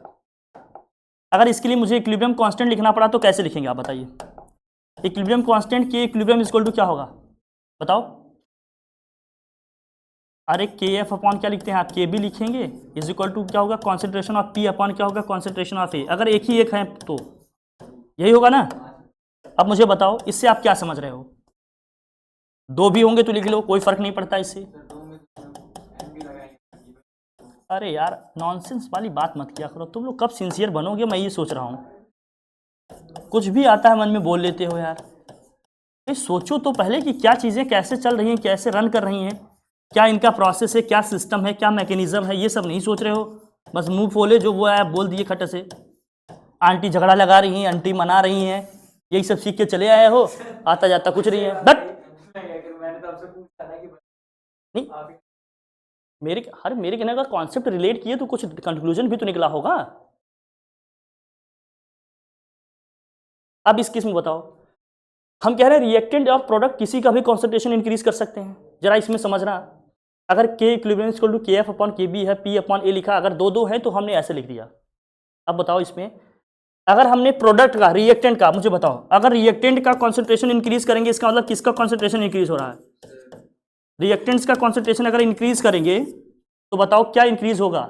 अगर इसके लिए मुझे इक्विलिब्रियम कांस्टेंट लिखना पड़ा तो कैसे लिखेंगे आप बताइए? इक्विलिब्रियम कांस्टेंट के इक्विलिब्रियम इक्वल टू क्या होगा बताओ? अरे के एफ अपॉन क्या लिखते हैं आप, के बी लिखेंगे. इज इक्वल टू क्या होगा, कॉन्सेंट्रेशन ऑफ पी अपॉन क्या होगा, कॉन्सेंट्रेशन ऑफ ए. अगर एक ही एक है तो यही होगा ना. अब मुझे बताओ इससे आप क्या समझ रहे हो? दो भी होंगे तो लिख लो, कोई फर्क नहीं पड़ता इससे. अरे यार नॉनसेंस वाली बात मत किया करो. तुम लोग कब सिंसियर बनोगे, मैं ये सोच रहा हूँ. कुछ भी आता है मन में बोल लेते हो यार. सोचो तो पहले कि क्या चीज़ें कैसे चल रही हैं, कैसे रन कर रही हैं, क्या इनका प्रोसेस है, क्या सिस्टम है, क्या मैकेनिज्म है. ये सब नहीं सोच रहे हो, बस मुंह बोले जो वो है बोल दिए खट से. आंटी झगड़ा लगा रही हैं, आंटी मना रही हैं, यही सब सीख के चले आए हो. आता जाता कुछ नहीं है. बट नहीं, मेरे कहने का कॉन्सेप्ट रिलेट किए तो कुछ कंक्लूजन भी तो निकला होगा. अब इस केस में बताओ, हम कह रहे हैं रिएक्टेंट और प्रोडक्ट किसी का भी कॉन्सेंट्रेशन इंक्रीज कर सकते हैं. जरा इसमें समझना. अगर के इक्विलिब्रियम इक्वल टू के एफ अपॉन के बी है, पी अपॉन ए लिखा, अगर दो दो है तो हमने ऐसे लिख दिया. अब बताओ इसमें अगर हमने प्रोडक्ट का, रिएक्टेंट का, मुझे बताओ अगर रिएक्टेंट का कॉन्सेंट्रेशन इंक्रीज करेंगे इसका मतलब किसका कॉन्सेंट्रेशन इंक्रीज हो रहा है? रिएक्टेंट्स का कॉन्सेंट्रेशन अगर इंक्रीज करेंगे तो बताओ क्या इंक्रीज होगा?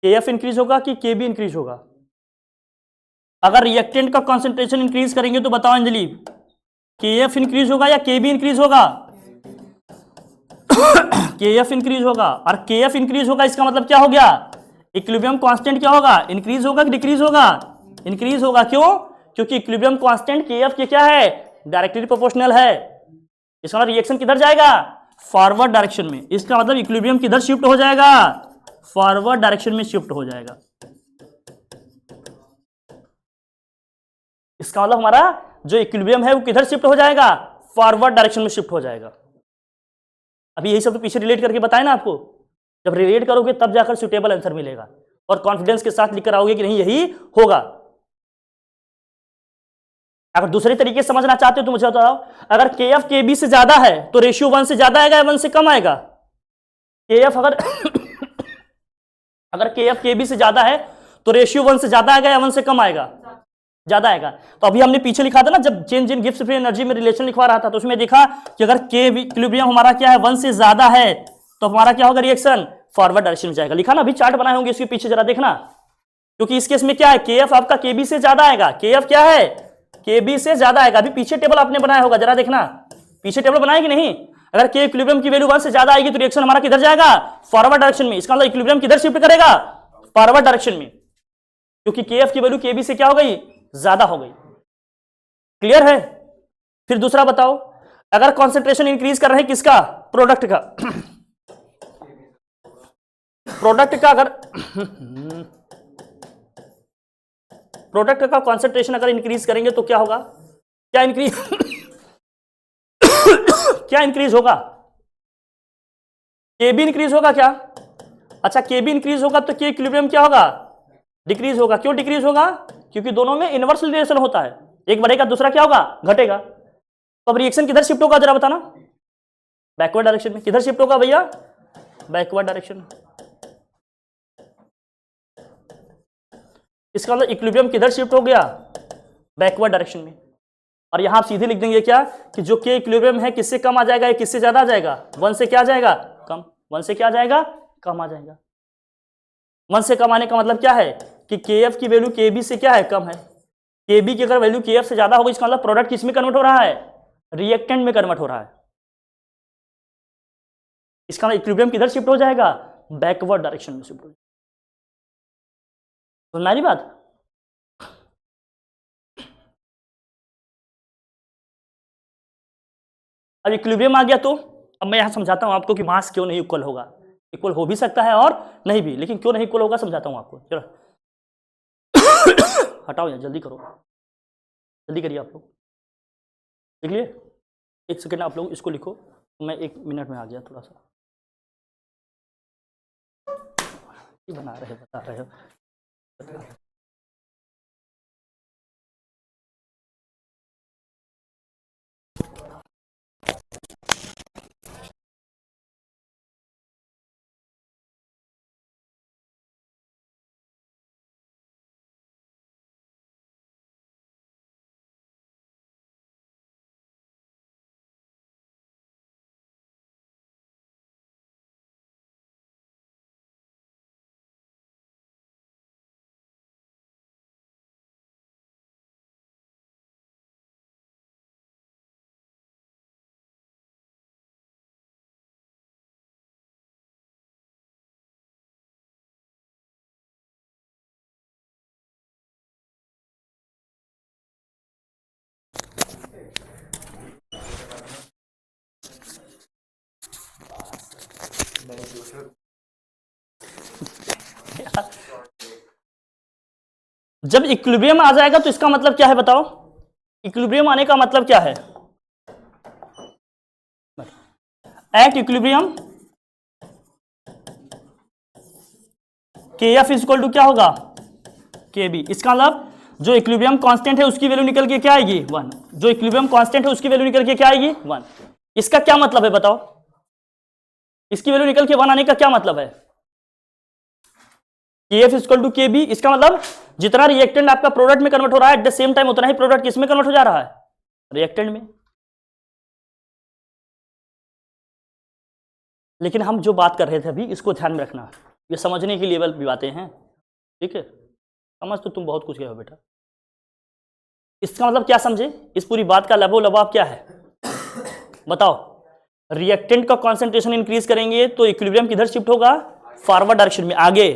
के एफ इंक्रीज होगा कि के बी इंक्रीज होगा? अगर रिएक्टेंट का कॉन्सेंट्रेशन इंक्रीज करेंगे तो बताओ अंजलि, के एफ इंक्रीज होगा या के बी इंक्रीज होगा? के एफ इंक्रीज होगा. और के एफ इंक्रीज होगा इसका मतलब क्या हो गया? इक्विलिब्रियम कांस्टेंट क्या होगा, इंक्रीज होगा कि डिक्रीज होगा? इंक्रीज होगा. क्यों? क्योंकि इक्विलिब्रियम कांस्टेंट के एफ के क्या है, डायरेक्टली प्रोपोर्शनल है. इसका मतलब रिएक्शन किधर जाएगा? फॉरवर्ड डायरेक्शन में. इसका मतलब इक्विलिब्रियम किधर शिफ्ट हो जाएगा? फॉरवर्ड डायरेक्शन में शिफ्ट हो जाएगा. इसका मतलब हमारा जो इक्विलिब्रियम है वो किधर शिफ्ट हो जाएगा? फॉरवर्ड डायरेक्शन में शिफ्ट हो जाएगा. अभी यही सब तो पीछे रिलेट करके बताए ना आपको. जब रिलेट करोगे तब जाकर सुटेबल आंसर मिलेगा और कॉन्फिडेंस के साथ लिख कर आओगे कि नहीं यही होगा. अगर दूसरे तरीके से समझना चाहते हो तो मुझे बताओ, अगर के एफ के बी से ज्यादा है तो रेशियो 1 से ज्यादा आएगा या 1 से कम आएगा? के एफ अगर के एफ के बी से ज्यादा है तो रेशियो 1 से ज्यादा आएगा या 1 से कम आएगा? ज्यादा आएगा. तो अभी हमने पीछे लिखा था ना, जब change in Gibbs free energy में रिलेशन लिखवा रहा था तो उसमें देखा कि अगर के इक्विलिब्रियम हमारा क्या है 1 से ज्यादा है तो हमारा क्या होगा, रिएक्शन फॉरवर्ड डायरेक्शन में जाएगा. लिखा ना, अभी चार्ट बनाए होंगे इसके पीछे, जरा देखना. क्योंकि इस केस में क्या है, के एफ आपका के बी से ज्यादा आएगा. के एफ क्या है, के बी से ज्यादा आएगा. अभी पीछे टेबल आपने बनाया होगा, जरा देखना पीछे टेबल बनाए कि नहीं. अगर के इक्विलिब्रियम की वैल्यू 1 से ज्यादा आएगी तो रिएक्शन हमारा किधर जाएगा, फॉरवर्ड डायरेक्शन में। इसका मतलब इक्विलिब्रियम किधर शिफ्ट करेगा, फॉरवर्ड डायरेक्शन में, क्योंकि केएफ की वैल्यू केबी से क्या हो गई, ज्यादा हो गई। क्लियर है। फिर दूसरा बताओ, अगर कॉन्सेंट्रेशन इंक्रीज कर रहे हैं किसका, प्रोडक्ट का, प्रोडक्ट का अगर प्रोडक्ट का कॉन्सेंट्रेशन अगर इंक्रीज करेंगे तो क्या होगा, क्या इंक्रीज क्या इंक्रीज होगा, केबी इंक्रीज होगा क्या। अच्छा केबी इंक्रीज होगा तो के इक्विलिब्रियम क्या होगा, डिक्रीज होगा। क्यों डिक्रीज होगा, क्योंकि दोनों में इनवर्स रिलेशन होता है, एक बढ़ेगा दूसरा क्या होगा, घटेगा। तो अब रिएक्शन किधर शिफ्ट होगा जरा बताना, बैकवर्ड डायरेक्शन में। किधर शिफ्ट होगा भैया, बैकवर्ड डायरेक्शन में। इसका मतलब इक्विलिब्रियम किधर शिफ्ट हो गया, बैकवर्ड डायरेक्शन में। और यहां आप सीधे लिख देंगे क्या, कि जो के इक्विलिब्रियम है किससे कम आ जाएगा, किससे ज्यादा आ जाएगा, 1 से क्या आ जाएगा, कम। 1 से क्या आ जाएगा, कम आ जाएगा। 1 से कम आने का मतलब क्या है, कि केएफ की वैल्यू केबी से क्या है, कम है। केबी की अगर वैल्यू केएफ से ज्यादा होगी, इसका मतलब प्रोडक्ट किस में कन्वर्ट हो रहा है, रिएक्टेंट में कन्वर्ट हो रहा है। इसका मतलब इक्विलिब्रियम किधर शिफ्ट हो जाएगा, बैकवर्ड डायरेक्शन में शिफ्ट हो जाएगा। समझ रही बात। अब इक्विलिब्रियम आ गया तो अब मैं यहां समझाता हूं आपको कि मास क्यों नहीं इक्वल होगा। इक्वल हो भी सकता है और नहीं भी, लेकिन क्यों नहीं इक्वल होगा समझाता हूं आपको। चलो हटाओ यार, जल्दी करो, जल्दी करिए आप लोग। देख लिए, एक सेकेंड आप लोग इसको लिखो, मैं 1 मिनट में आ गया थोड़ा सा। बना रहे बता रहे हो, जब इक्विलिब्रियम आ जाएगा तो इसका मतलब क्या है बताओ, इक्विलिब्रियम आने का मतलब क्या है, at equilibrium KF is equal to क्या होगा, केबी। इसका मतलब जो इक्विलिब्रियम कांस्टेंट है उसकी वैल्यू निकल के क्या आएगी, 1। जो इक्विलिब्रियम कांस्टेंट है उसकी वैल्यू निकल के क्या आएगी, 1। इसका क्या मतलब है बताओ, इसकी वैल्यू निकल के 1 आने का क्या मतलब है, केएफ इज इक्वल टू केबी। इसका मतलब जितना रिएक्टेंट आपका प्रोडक्ट में कन्वर्ट हो रहा है, एट द सेम टाइम उतना ही प्रोडक्ट किस में कन्वर्ट हो जा रहा है, रिएक्टेंट में। लेकिन हम जो बात कर रहे थे अभी, इसको ध्यान में रखना, ये समझने के लेवल की बातें हैं, ठीक है। समझ तो तुम बहुत कुछ गए हो बेटा। इसका मतलब क्या समझे, इस पूरी बात का लबो लबाब क्या है बताओ। रिएक्टेंट का कॉन्सेंट्रेशन इंक्रीज करेंगे तो इक्विलिब्रियम किधर शिफ्ट होगा, फॉरवर्ड डायरेक्शन में, आगे।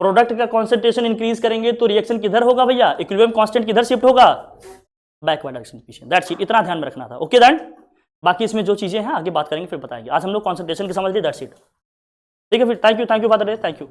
प्रोडक्ट का कॉन्सेंट्रेशन इंक्रीज करेंगे तो रिएक्शन किधर होगा भैया, इक्विलिब्रियम कांस्टेंट किधर शिफ्ट होगा, बैकवर्ड डायरेक्शन पीछे। दैट्स इट, इतना ध्यान में रखना था। ओके देन, बाकी इसमें जो चीजें हैं आगे बात करेंगे, फिर बताएंगे। आज हम लोग कॉन्सेंट्रेशन की समझ लिए, दैट्स इट। ठीक है फिर, thank you father, thank you.